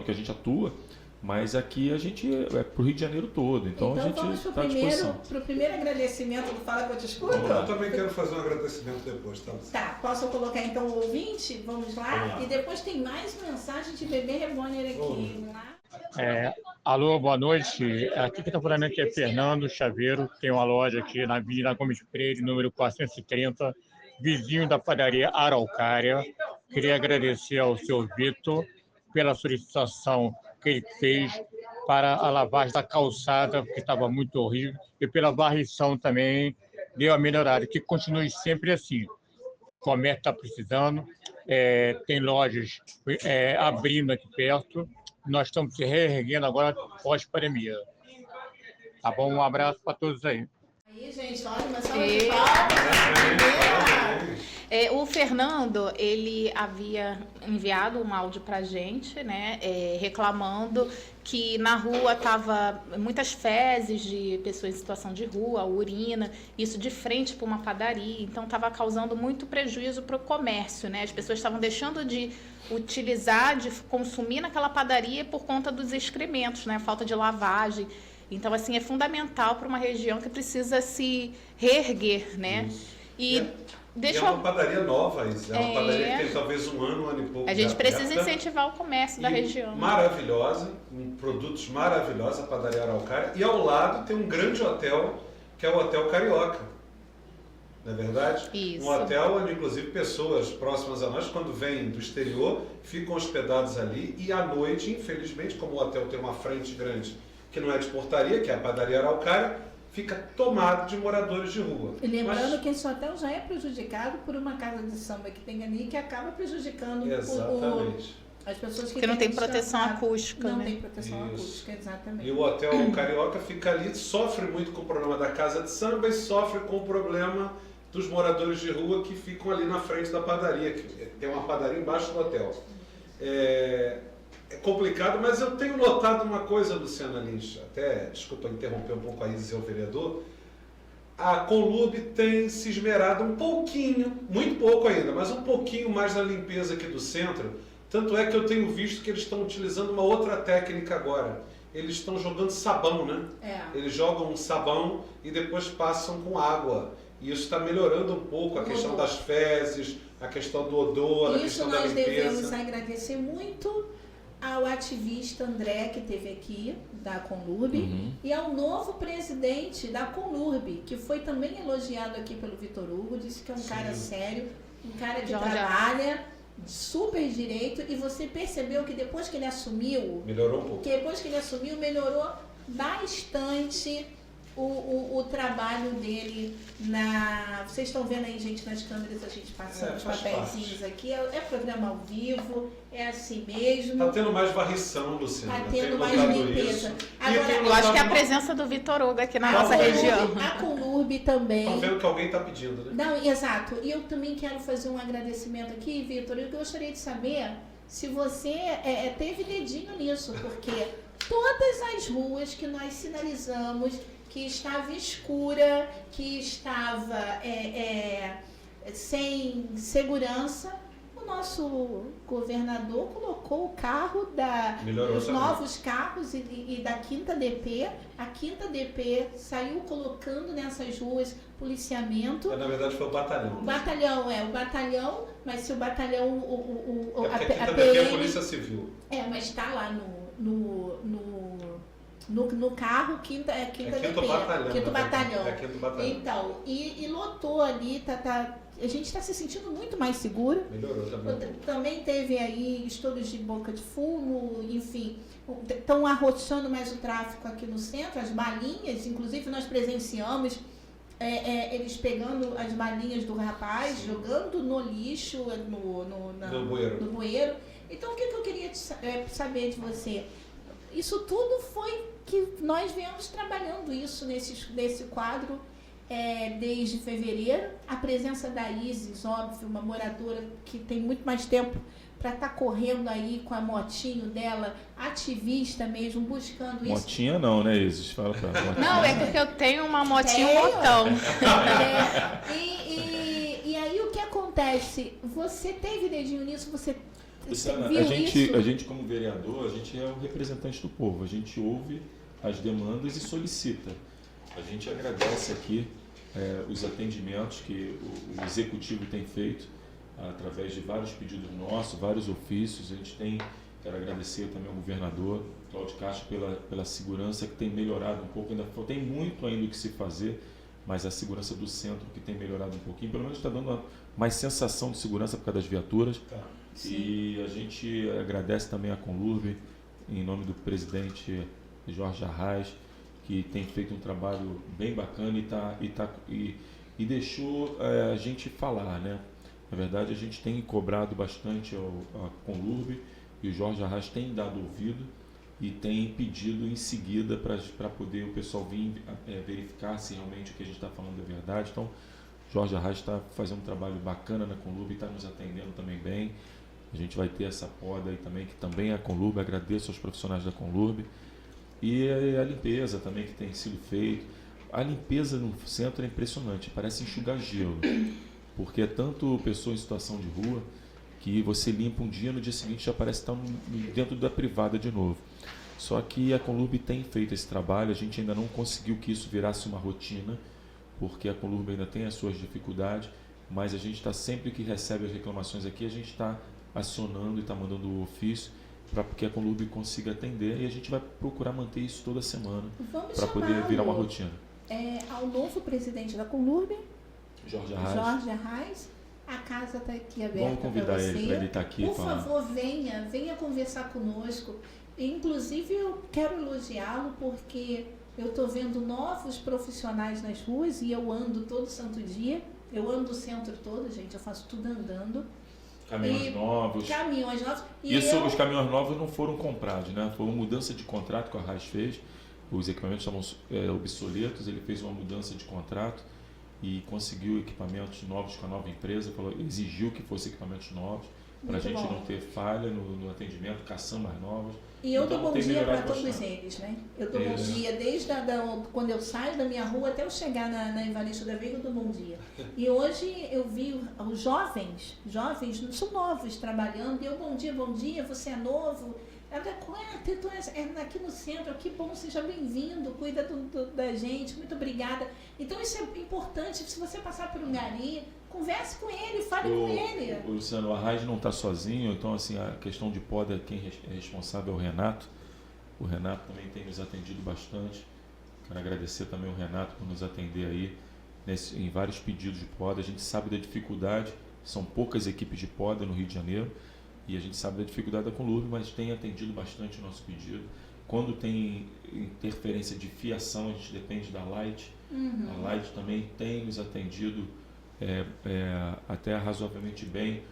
que a gente atua, mas aqui a gente é para o Rio de Janeiro todo, então a gente está à disposição. Para o primeiro agradecimento do Fala que eu te escuto? Eu também quero fazer um agradecimento depois, tá? Tá, posso colocar então o ouvinte? Vamos lá? E depois tem mais mensagem de Bebê Reborn aqui. Vamos lá? Alô, boa noite. Aqui que está falando aqui é Fernando Chaveiro, tem uma loja aqui na Avenida Gomes Freire, número 430, vizinho da padaria Araucária. Queria agradecer ao seu Vitor pela solicitação que ele fez para a lavagem da calçada, que estava muito horrível, e pela varrição também deu a melhorada, que continue sempre assim. O comércio está precisando, tem lojas abrindo aqui perto, nós estamos se reerguendo agora pós-pandemia. Tá bom? Um abraço para todos aí. Aí, gente, olha, uma salva de palmas. O Fernando, ele havia enviado um áudio para a gente, né, reclamando que na rua tava muitas fezes de pessoas em situação de rua, urina, isso de frente para uma padaria, então estava causando muito prejuízo para o comércio, né? As pessoas estavam deixando de utilizar, de consumir naquela padaria por conta dos excrementos, né? Falta de lavagem. Então, assim, é fundamental para uma região que precisa se reerguer, né? E deixa é uma padaria nova, Isa. É uma padaria que tem talvez um ano e pouco. A gente precisa aberta, incentivar o comércio da região. Maravilhosa, com produtos maravilhosos, a padaria Araucária. E ao lado tem um grande hotel, que é o Hotel Carioca. Não é verdade? Isso. Um hotel onde, inclusive, pessoas próximas a nós, quando vêm do exterior, ficam hospedados ali. E à noite, infelizmente, como o hotel tem uma frente grande, que não é de portaria, que é a padaria Araucária, fica tomado de moradores de rua. E lembrando que esse hotel já é prejudicado por uma casa de samba que tem ali, que acaba prejudicando as pessoas que não tem querem proteção descansar. acústica, Não né? tem proteção Isso. acústica, exatamente. E o Hotel Carioca fica ali, sofre muito com o problema da casa de samba e sofre com o problema dos moradores de rua que ficam ali na frente da padaria, que tem uma padaria embaixo do hotel. É complicado, mas eu tenho notado uma coisa, Luciana Lins, até, desculpa interromper um pouco a Isis e o vereador, a Conlurb tem se esmerado um pouquinho, muito pouco ainda, mas um pouquinho mais na limpeza aqui do centro, tanto é que eu tenho visto que eles estão utilizando uma outra técnica agora. Eles estão jogando sabão, né? Eles jogam um sabão e depois passam com água. E isso está melhorando um pouco a questão das fezes, a questão do odor, a questão da limpeza. Isso nós devemos agradecer muito ao ativista André, que esteve aqui, da Conlurb, e ao novo presidente da Conlurb, que foi também elogiado aqui pelo Vitor Hugo, disse que é um cara sério, um cara que trabalha super direito, e você percebeu que depois que ele assumiu... Melhorou um pouco. Que depois que ele assumiu, melhorou bastante o trabalho dele na... Vocês estão vendo aí, gente, nas câmeras, a gente passando os papeizinhos aqui. É programa ao vivo, é assim mesmo. Está tendo mais varrição, Luciana. Está tendo mais limpeza. Agora, eu acho que é a presença do Vitor Hugo aqui na nossa região. A Conlurb também. Estão vendo que alguém está pedindo, né? Não, exato. E eu também quero fazer um agradecimento aqui, Vitor. Eu gostaria de saber se você teve dedinho nisso, porque todas as ruas que nós sinalizamos que estava escura, que estava sem segurança, o nosso governador colocou o carro os novos carros e da 5ª DP. A 5ª DP saiu colocando nessas ruas policiamento. Na verdade foi o batalhão. O batalhão, mas se o batalhão... a 5ª DP é a Polícia Civil. Mas está lá no carro, quinto batalhão. Então, e lotou ali, a gente está se sentindo muito mais seguro. Melhorou também. Também teve aí estouros de boca de fumo, enfim, estão arrochando mais o tráfego aqui no centro, as balinhas, inclusive nós presenciamos eles pegando as balinhas do rapaz, jogando no lixo, no bueiro. Então, o que eu queria saber de você? Isso tudo foi que nós viemos trabalhando isso nesse quadro desde fevereiro. A presença da Isis, óbvio, uma moradora que tem muito mais tempo para estar correndo aí com a motinho dela, ativista mesmo, buscando isso. Motinha não, né, Isis? Fala pra ela. Não, é porque eu tenho uma motinha e um motão. E aí o que acontece? Você teve dedinho nisso, você... Luciana, a gente como vereador, a gente é o representante do povo, a gente ouve as demandas e solicita. A gente agradece aqui os atendimentos que o Executivo tem feito através de vários pedidos nossos, vários ofícios. Quero agradecer também ao governador Cláudio Castro pela segurança que tem melhorado um pouco, ainda tem muito ainda o que se fazer, mas a segurança do centro que tem melhorado um pouquinho, pelo menos está dando mais sensação de segurança por causa das viaturas. E a gente agradece também a Conlurb, em nome do presidente Jorge Arraes, que tem feito um trabalho bem bacana e deixou a gente falar, né? Na verdade, a gente tem cobrado bastante a Conlurb e o Jorge Arraes tem dado ouvido e tem pedido em seguida para poder o pessoal vir verificar se realmente o que a gente está falando é verdade. Então, Jorge Arraes está fazendo um trabalho bacana na Conlurb e está nos atendendo também bem. A gente vai ter essa poda aí também, que também é a Conlurb. Agradeço aos profissionais da Conlurb. E a limpeza também que tem sido feita. A limpeza no centro é impressionante, parece enxugar gelo. Porque é tanto pessoa em situação de rua que você limpa um dia, no dia seguinte já parece estar dentro da privada de novo. Só que a Conlurb tem feito esse trabalho, a gente ainda não conseguiu que isso virasse uma rotina, porque a Conlurb ainda tem as suas dificuldades, mas a gente está, sempre que recebe as reclamações aqui, a gente está acionando e está mandando o ofício para que a Conlurb consiga atender, e a gente vai procurar manter isso toda semana para poder virar uma rotina. Ao novo presidente da Conlurb, Jorge Arraes. Jorge Arraes. A casa está aqui aberta. Vamos convidar você. ele para ele estar aqui. Por favor, venha conversar conosco. Inclusive, eu quero elogiá-lo porque eu estou vendo novos profissionais nas ruas e eu ando todo santo dia. Eu ando o centro todo, gente, eu faço tudo andando. Caminhões novos. Caminhões novos. Os caminhões novos não foram comprados, né? Foi uma mudança de contrato que o Arraes fez. Os equipamentos estavam obsoletos, ele fez uma mudança de contrato e conseguiu equipamentos novos com a nova empresa, exigiu que fossem equipamentos novos, para a gente não ter falha no atendimento, caçambas novas. E eu dou bom dia para todos eles, né? Eu dou bom dia desde quando eu saio da minha rua até eu chegar na Evaristo da Veiga, eu dou bom dia. E hoje eu vi os jovens não são novos trabalhando, e eu bom dia, você é novo. Aqui no centro, que bom, seja bem-vindo, cuida da gente, muito obrigada. Então isso é importante, se você passar por um gari, converse com ele, fale com ele. O Luciano, o Arraes não está sozinho, então assim, a questão de poda, quem é responsável é o Renato. O Renato também tem nos atendido bastante. Quero agradecer também o Renato por nos atender aí em vários pedidos de poda. A gente sabe da dificuldade, são poucas equipes de poda no Rio de Janeiro, e a gente sabe da dificuldade da Conlurb, mas tem atendido bastante o nosso pedido. Quando tem interferência de fiação, a gente depende da Light. A Light também tem nos atendido até razoavelmente bem.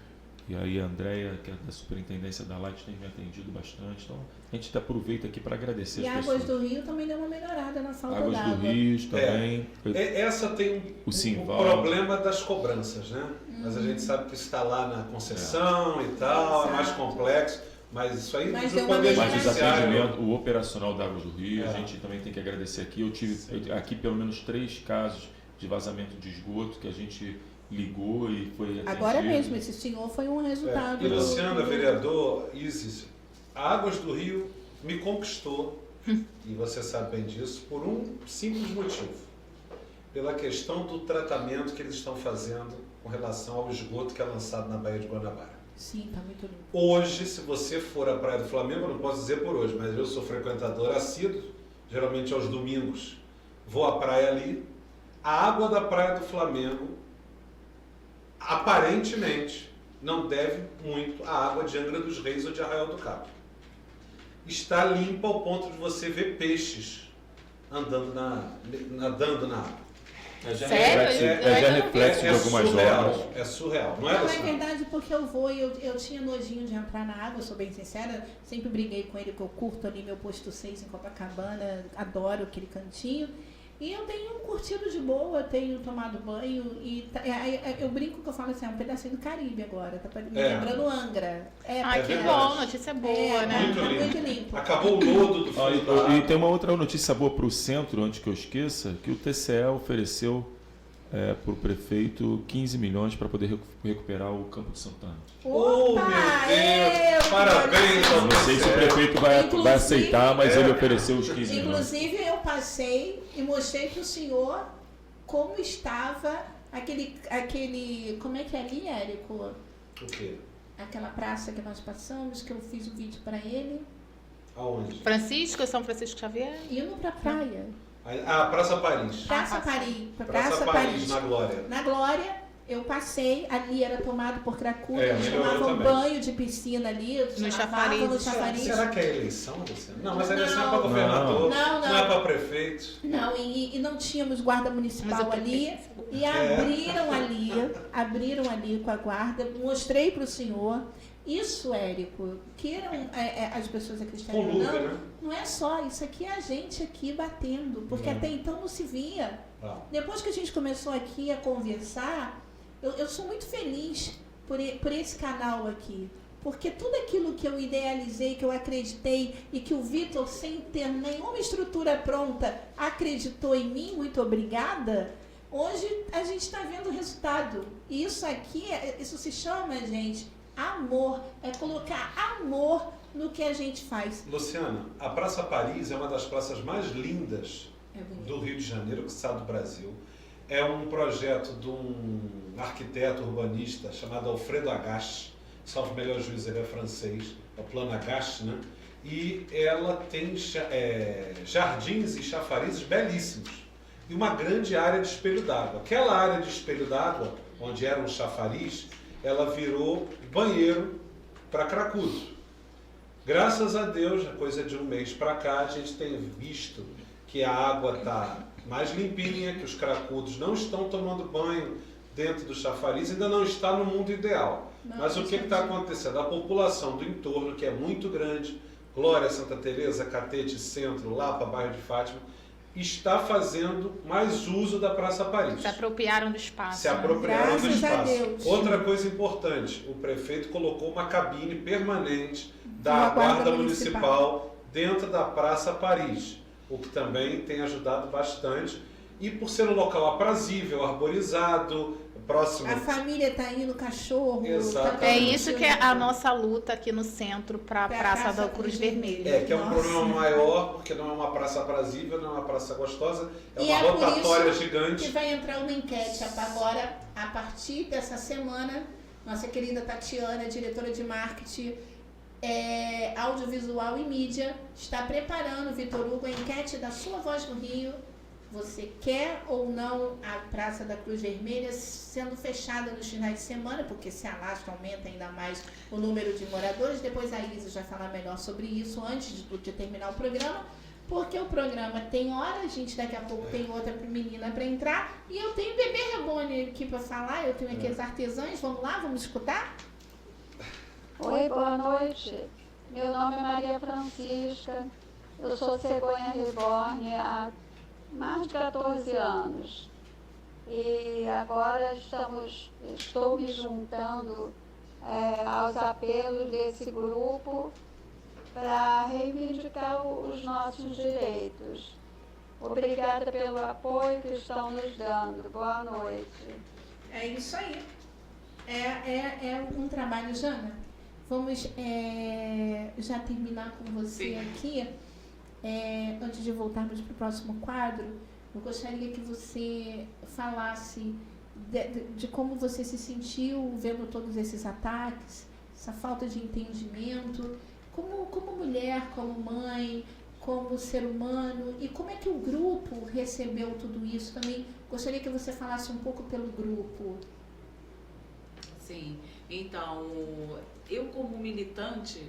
E aí a Andréia, que é da superintendência da Light, tem me atendido bastante. Então a gente aproveita aqui para agradecer as pessoas. E Águas do Rio também deu uma melhorada na falta d'água. Águas do Rio também. Essa tem o problema das cobranças, né? Mas a gente sabe que isso está lá na concessão e tal, é mais complexo. Mas isso aí Mas o atendimento, o operacional da Águas do Rio, a gente também tem que agradecer aqui. Eu tive aqui pelo menos 3 casos de vazamento de esgoto que a gente ligou e foi atendido. Agora mesmo, esse senhor foi um resultado. E Luciana, vereador, Isis, a Águas do Rio me conquistou, e você sabe bem disso, por um simples motivo. Pela questão do tratamento que eles estão fazendo com relação ao esgoto que é lançado na Baía de Guanabara. Sim, tá muito limpo. Hoje, se você for à Praia do Flamengo, eu não posso dizer por hoje, mas eu sou frequentador assíduo, geralmente aos domingos vou à praia ali. A água da Praia do Flamengo, aparentemente, não deve muito à água de Angra dos Reis ou de Arraial do Cabo. Está limpa ao ponto de você ver peixes nadando na água. É reflexo de algumas obras. É surreal, não é? Não, é verdade, porque eu tinha nojinho de entrar na água, sou bem sincera, sempre briguei com ele, que eu curto ali meu posto 6 em Copacabana, adoro aquele cantinho. E eu tenho curtido de boa, tenho tomado banho e eu brinco que eu falo assim, é um pedacinho do Caribe agora, tá me lembrando Angra. Que bom, notícia boa, né? Muito limpo. Acabou o lodo do fio. E tem uma outra notícia boa para o centro, antes que eu esqueça, que o TCE ofereceu para o prefeito 15 milhões para poder recuperar o Campo de Santana. Oh, meu Deus! Parabéns ao Não sei se o prefeito vai aceitar, mas ele ofereceu os 15 milhões. Inclusive, eu passei e mostrei para o senhor como estava aquele... Como é que é ali, Érico? O quê? Aquela praça que nós passamos, que eu fiz um vídeo para ele. Aonde? São Francisco Xavier? Indo para a praia. Praça Paris. Praça Paris. Praça Paris, na Glória. Na Glória. Eu passei, ali era tomado por cracudo, eles melhorou tomavam também. banho de piscina ali, no chafariz. Será que é eleição, Luciana? Não, mas a eleição é para governador, não é para prefeito. Não, e não tínhamos guarda municipal ali, e abriram ali com a guarda, mostrei para o senhor. Isso, Érico, queiram as pessoas acreditarem ou não, não é só, isso aqui é a gente aqui batendo, porque até então não se via. Depois que a gente começou aqui a conversar, eu sou muito feliz por esse canal aqui, porque tudo aquilo que eu idealizei, que eu acreditei e que o Vitor, sem ter nenhuma estrutura pronta, acreditou em mim, muito obrigada, hoje a gente está vendo o resultado. E isso aqui, isso se chama, gente, amor, é colocar amor no que a gente faz. Luciana, a Praça Paris é uma das praças mais lindas do Rio de Janeiro, que está do Brasil. É um projeto de um arquiteto urbanista chamado Alfredo Agache, salvo melhor juízo, ele é francês, é o Plano Agache, né? E ela tem jardins e chafarizes belíssimos e uma grande área de espelho d'água. Aquela área de espelho d'água, onde era um chafariz, ela virou banheiro para cracudo. Graças a Deus, a coisa de um mês para cá, a gente tem visto que a água está mais limpinha, que os cracudos não estão tomando banho dentro do chafariz, ainda não está no mundo ideal. Mas o que está acontecendo? A população do entorno, que é muito grande, Glória, Santa Teresa, Catete, Centro, Lapa, bairro de Fátima, está fazendo mais uso da Praça Paris. Se apropriaram do espaço. Se apropriaram do espaço. A Deus. Outra coisa importante, o prefeito colocou uma cabine permanente da Guarda Municipal dentro da Praça Paris, o que também tem ajudado bastante. E por ser um local aprazível, arborizado, próximo... A família está indo, cachorro... Exatamente. É isso que é a nossa luta aqui no centro para a Praça da Cruz Vermelha. É, que é um problema maior, porque não é uma praça aprazível, não é uma praça gostosa, é uma e rotatória por isso gigante. Que vai entrar uma enquete agora, a partir dessa semana, nossa querida Tatiana, diretora de marketing, audiovisual e mídia, está preparando, Vitor Hugo, a enquete da Sua Voz no Rio. Você quer ou não a Praça da Cruz Vermelha sendo fechada nos finais de semana, porque se alastra, aumenta ainda mais o número de moradores. Depois a Isa vai falar melhor sobre isso antes de terminar o programa, porque o programa tem hora, a gente daqui a pouco tem outra menina para entrar, e eu tenho Bebê Rebone aqui para falar, eu tenho aqui as artesãs, vamos lá, vamos escutar? Oi, boa noite. Meu nome é Maria Francisca, eu sou cegonha reborn há mais de 14 anos. E agora estou me juntando aos apelos desse grupo para reivindicar os nossos direitos. Obrigada pelo apoio que estão nos dando. Boa noite. É isso aí. É um trabalho, Jana. Vamos já terminar com você aqui. Antes de voltarmos para o próximo quadro, eu gostaria que você falasse de como você se sentiu vendo todos esses ataques, essa falta de entendimento, como mulher, como mãe, como ser humano, e como é que o grupo recebeu tudo isso também. Gostaria que você falasse um pouco pelo grupo. Sim, então, eu como militante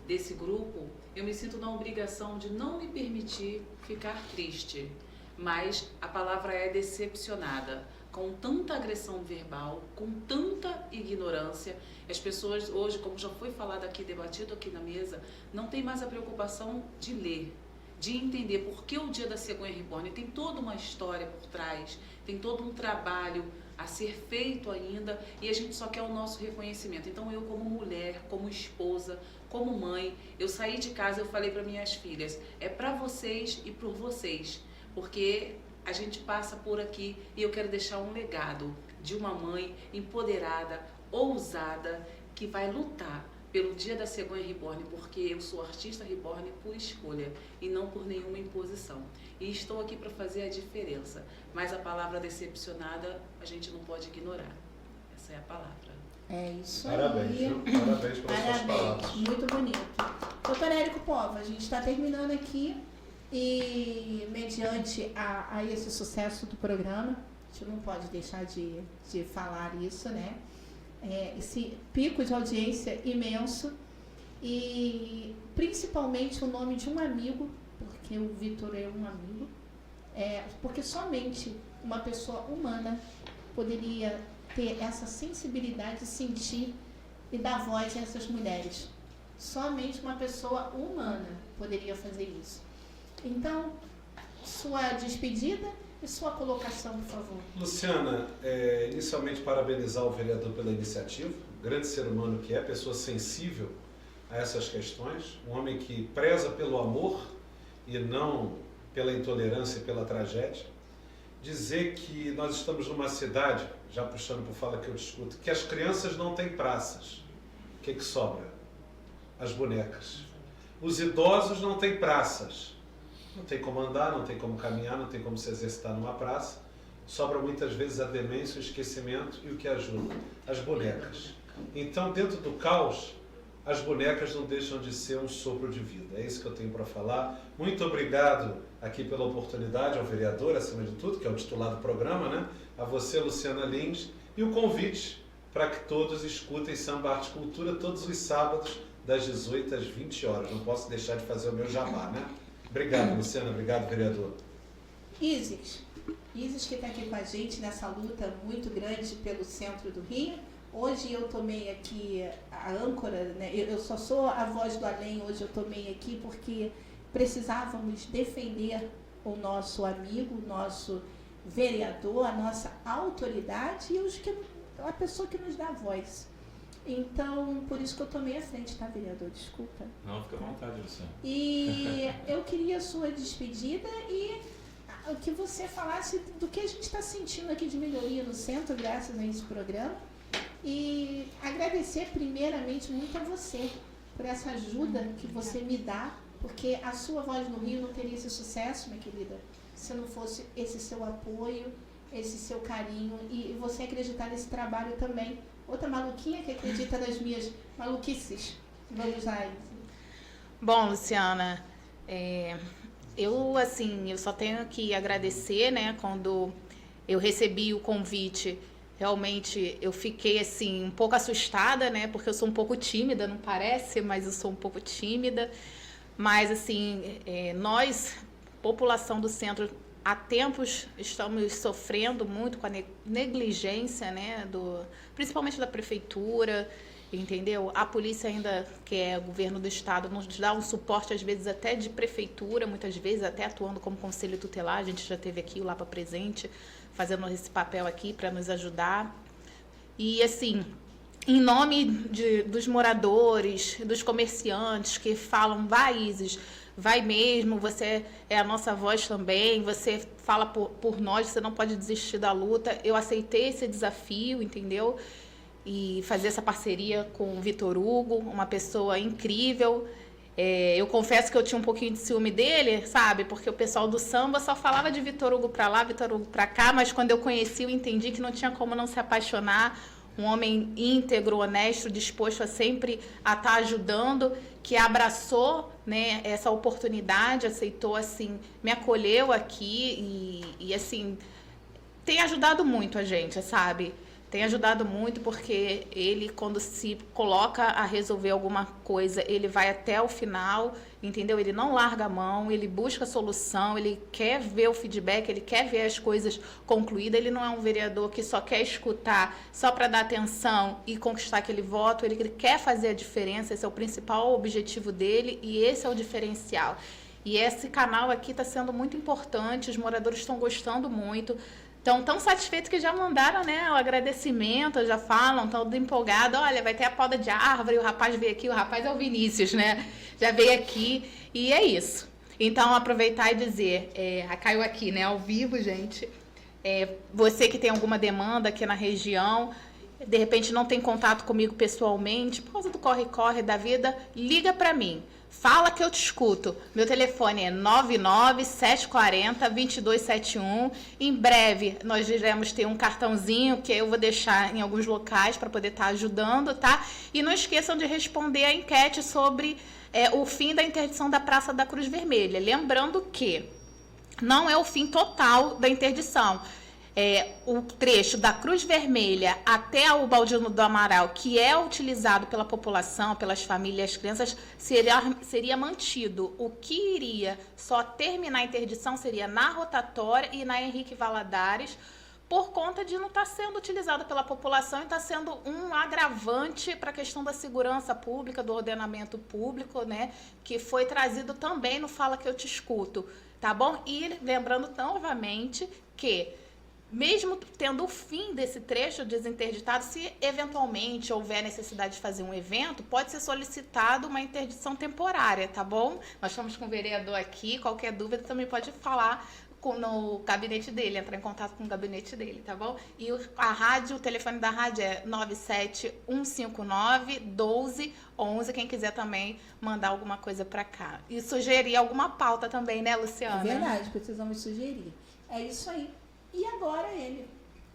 desse grupo, eu me sinto na obrigação de não me permitir ficar triste, mas a palavra é decepcionada. Com tanta agressão verbal, com tanta ignorância, as pessoas hoje, como já foi falado aqui, debatido aqui na mesa, não tem mais a preocupação de ler, de entender por que o Dia da Cegonha Reborn tem toda uma história por trás, tem todo um trabalho a ser feito ainda, e a gente só quer o nosso reconhecimento. Então eu, como mulher, como esposa, como mãe, eu saí de casa, eu falei para minhas filhas, é para vocês e por vocês, porque a gente passa por aqui e eu quero deixar um legado de uma mãe empoderada, ousada, que vai lutar pelo Dia da Cegonha Reborn, porque eu sou artista reborn por escolha e não por nenhuma imposição. E estou aqui para fazer a diferença, mas a palavra decepcionada a gente não pode ignorar. Essa é a palavra. É isso Parabéns, aí. viu? Parabéns pelas suas palavras. Muito bonito. Doutor Érico Pova, a gente está terminando aqui e, mediante a esse sucesso do programa, a gente não pode deixar de falar isso, né? Esse pico de audiência imenso e principalmente o nome de um amigo, porque o Vitor é um amigo, porque somente uma pessoa humana poderia ter essa sensibilidade de sentir e dar voz a essas mulheres. Somente uma pessoa humana poderia fazer isso. Então, sua despedida e sua colocação, por favor. Luciana, inicialmente parabenizar o vereador pela iniciativa, grande ser humano que é, pessoa sensível a essas questões, um homem que preza pelo amor e não pela intolerância e pela tragédia. Dizer que nós estamos numa cidade, já puxando por fala que eu discuto, que as crianças não têm praças. O que sobra? As bonecas. Os idosos não têm praças. Não tem como andar, não tem como caminhar, não tem como se exercitar numa praça. Sobra muitas vezes a demência, o esquecimento e o que ajuda? As bonecas. Então, dentro do caos, as bonecas não deixam de ser um sopro de vida. É isso que eu tenho para falar. Muito obrigado aqui pela oportunidade, ao vereador, acima de tudo, que é o titular do programa, né? A você, Luciana Lins, e o convite para que todos escutem Samba, Arte e Cultura todos os sábados, das 18 às 20 horas. Não posso deixar de fazer o meu jabá, né? Obrigado, Luciana. Obrigado, vereador. Isis que está aqui com a gente nessa luta muito grande pelo centro do Rio. Hoje eu tomei aqui a âncora, né? Eu só sou a voz do além, hoje eu tomei aqui porque precisávamos defender o nosso amigo, o nosso vereador, a nossa autoridade e a pessoa que nos dá voz. Então, por isso que eu tomei a frente, tá, vereador? Desculpa. Não, fica à vontade, Luciano. E eu queria a sua despedida e que você falasse do que a gente está sentindo aqui de melhoria no centro, graças a esse programa. E agradecer primeiramente muito a você por essa ajuda que você me dá, porque a sua voz no Rio não teria esse sucesso, minha querida, se não fosse esse seu apoio, esse seu carinho e você acreditar nesse trabalho também. Outra maluquinha que acredita nas minhas maluquices. Vamos lá. Bom, Luciana, eu só tenho que agradecer, né, quando eu recebi o convite. Realmente eu fiquei assim um pouco assustada, né? Porque eu sou um pouco tímida, não parece, mas eu sou um pouco tímida. Mas assim, nós, população do centro, há tempos estamos sofrendo muito com a negligência, né? Principalmente da prefeitura, entendeu? A polícia ainda, que é o governo do estado, nos dá um suporte às vezes até de prefeitura, muitas vezes até atuando como conselho tutelar. A gente já teve aqui o Lapa presente, fazendo esse papel aqui para nos ajudar. E assim, em nome dos moradores, dos comerciantes que falam, vai Isis, vai mesmo, você é a nossa voz também, você fala por nós, você não pode desistir da luta. Eu aceitei esse desafio, entendeu? E fazer essa parceria com o Vitor Hugo, uma pessoa incrível. Eu confesso que eu tinha um pouquinho de ciúme dele, sabe? Porque o pessoal do samba só falava de Vitor Hugo pra lá, Vitor Hugo pra cá, mas quando eu conheci, eu entendi que não tinha como não se apaixonar. Um homem íntegro, honesto, disposto a sempre a estar ajudando, que abraçou, né, essa oportunidade, aceitou, assim, me acolheu aqui e assim, tem ajudado muito a gente, sabe? Tem ajudado muito porque ele, quando se coloca a resolver alguma coisa, ele vai até o final, entendeu? Ele não larga a mão, ele busca a solução, ele quer ver o feedback, ele quer ver as coisas concluídas. Ele não é um vereador que só quer escutar, só para dar atenção e conquistar aquele voto. Ele quer fazer a diferença, esse é o principal objetivo dele e esse é o diferencial. E esse canal aqui está sendo muito importante, os moradores estão gostando muito. Estão tão satisfeitos que já mandaram, né, o agradecimento, já falam, estão empolgados. Olha, vai ter a poda de árvore, o rapaz veio aqui, o rapaz é o Vinícius, né? Já veio aqui e é isso. Então, aproveitar e dizer, caiu aqui, né, ao vivo, gente. Você que tem alguma demanda aqui na região, de repente não tem contato comigo pessoalmente, por causa do corre-corre da vida, liga para mim. Fala que eu te escuto. Meu telefone é 99-740-2271. Em breve, nós iremos ter um cartãozinho que eu vou deixar em alguns locais para poder estar ajudando, tá? E não esqueçam de responder a enquete sobre o fim da interdição da Praça da Cruz Vermelha. Lembrando que não é o fim total da interdição. O trecho da Cruz Vermelha até o Baldino do Amaral, que é utilizado pela população, pelas famílias, crianças, seria mantido. O que iria só terminar a interdição seria na Rotatória e na Henrique Valadares, por conta de não estar sendo utilizado pela população e está sendo um agravante para a questão da segurança pública, do ordenamento público, né? Que foi trazido também no Fala Que Eu Te Escuto, tá bom? E lembrando novamente que mesmo tendo o fim desse trecho desinterditado, se eventualmente houver necessidade de fazer um evento, pode ser solicitado uma interdição temporária, tá bom? Nós estamos com o vereador aqui, qualquer dúvida também pode falar no gabinete dele, entrar em contato com o gabinete dele, tá bom? E a rádio, o telefone da rádio é 971591211, quem quiser também mandar alguma coisa para cá. E sugerir alguma pauta também, né, Luciana? É verdade, precisamos sugerir. É isso aí. E agora ele.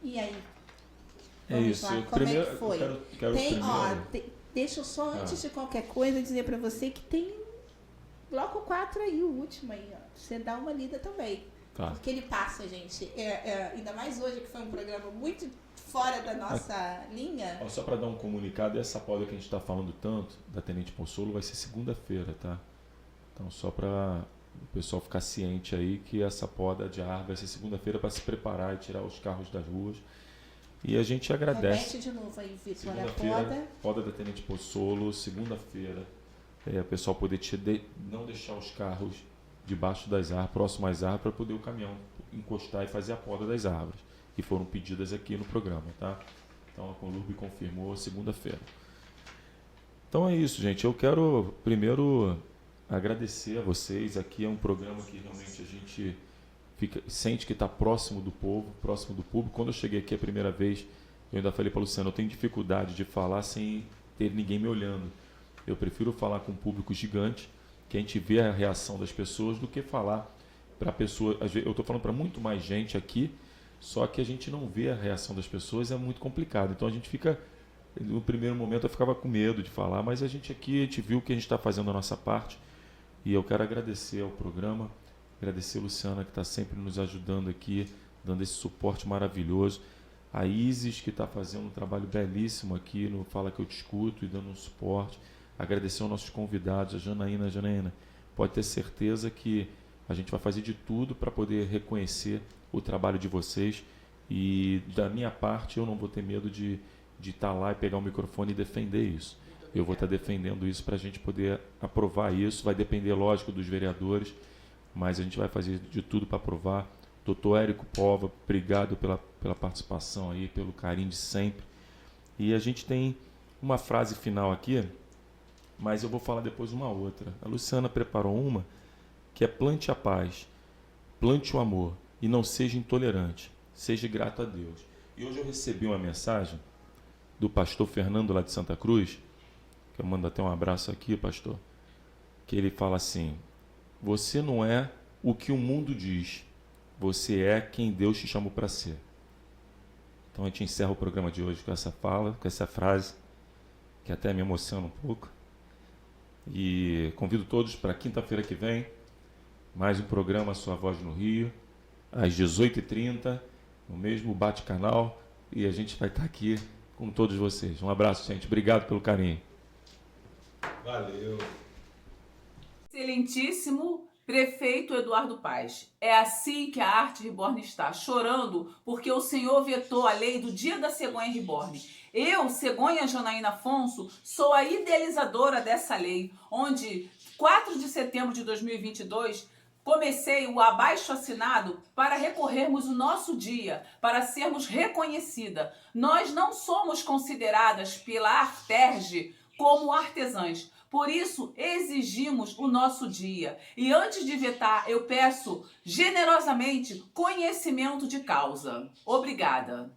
E aí? Vamos isso. lá, como Primeiro, é que foi? quero Tem, ó, primeiro. deixa eu só, antes de qualquer coisa, dizer para você que tem bloco 4 aí, o último aí, ó. Você dá uma lida também. Tá. Porque ele passa, gente. Ainda mais hoje, que foi um programa muito fora da nossa linha. Ó, só para dar um comunicado, essa poda que a gente está falando tanto, da Tenente Possolo, vai ser segunda-feira, tá? Então, só para o pessoal ficar ciente aí que essa poda de árvore vai ser segunda-feira para se preparar e tirar os carros das ruas. E a gente agradece. Repete de novo aí, Vitor. A Segunda-feira, poda da Tenente Possolo, segunda-feira, o pessoal poder não deixar os carros debaixo das árvores, próximo às árvores, para poder o caminhão encostar e fazer a poda das árvores, que foram pedidas aqui no programa, tá? Então a Conlurb confirmou segunda-feira. Então é isso, gente. Eu quero primeiro agradecer a vocês. Aqui é um programa que realmente a gente sente que está próximo do povo, próximo do público. Quando eu cheguei aqui a primeira vez, eu ainda falei para o Luciano, eu tenho dificuldade de falar sem ter ninguém me olhando. Eu prefiro falar com um público gigante, que a gente vê a reação das pessoas, do que falar para pessoas. Eu estou falando para muito mais gente aqui, só que a gente não vê a reação das pessoas, é muito complicado. Então a gente fica, no primeiro momento eu ficava com medo de falar, mas a gente aqui, a gente viu que a gente está fazendo a nossa parte, e eu quero agradecer ao programa, agradecer a Luciana, que está sempre nos ajudando aqui, dando esse suporte maravilhoso, a Isis, que está fazendo um trabalho belíssimo aqui no Fala Que Eu Te Escuto e dando um suporte, agradecer aos nossos convidados, a Janaína, pode ter certeza que a gente vai fazer de tudo para poder reconhecer o trabalho de vocês, e da minha parte eu não vou ter medo de estar lá e pegar o microfone e defender isso. Eu vou estar defendendo isso para a gente poder aprovar isso, vai depender, lógico, dos vereadores, mas a gente vai fazer de tudo para aprovar. Doutor Érico Pova, obrigado pela participação aí, pelo carinho de sempre. E a gente tem uma frase final aqui, mas eu vou falar depois uma outra. A Luciana preparou uma, que é: plante a paz, plante o amor e não seja intolerante, seja grato a Deus. E hoje eu recebi uma mensagem do pastor Fernando lá de Santa Cruz, que eu mando até um abraço aqui, pastor, que ele fala assim: você não é o que o mundo diz, você é quem Deus te chamou para ser. Então a gente encerra o programa de hoje com essa fala, com essa frase, que até me emociona um pouco. E convido todos para quinta-feira que vem, mais um programa Sua Voz no Rio, às 18h30, no mesmo Bate-Canal, e a gente vai estar aqui com todos vocês. Um abraço, gente. Obrigado pelo carinho. Valeu. Excelentíssimo prefeito Eduardo Paes, é assim que a Arte Reborn está, chorando porque o senhor vetou a lei do Dia da Cegonha Reborn. Eu, Cegonha Janaína Afonso, sou a idealizadora dessa lei, onde 4 de setembro de 2022 comecei o abaixo-assinado para recorrermos o nosso dia, para sermos reconhecidas. Nós não somos consideradas pela Arterge como artesãs. Por isso, exigimos o nosso dia. E antes de vetar, eu peço generosamente conhecimento de causa. Obrigada.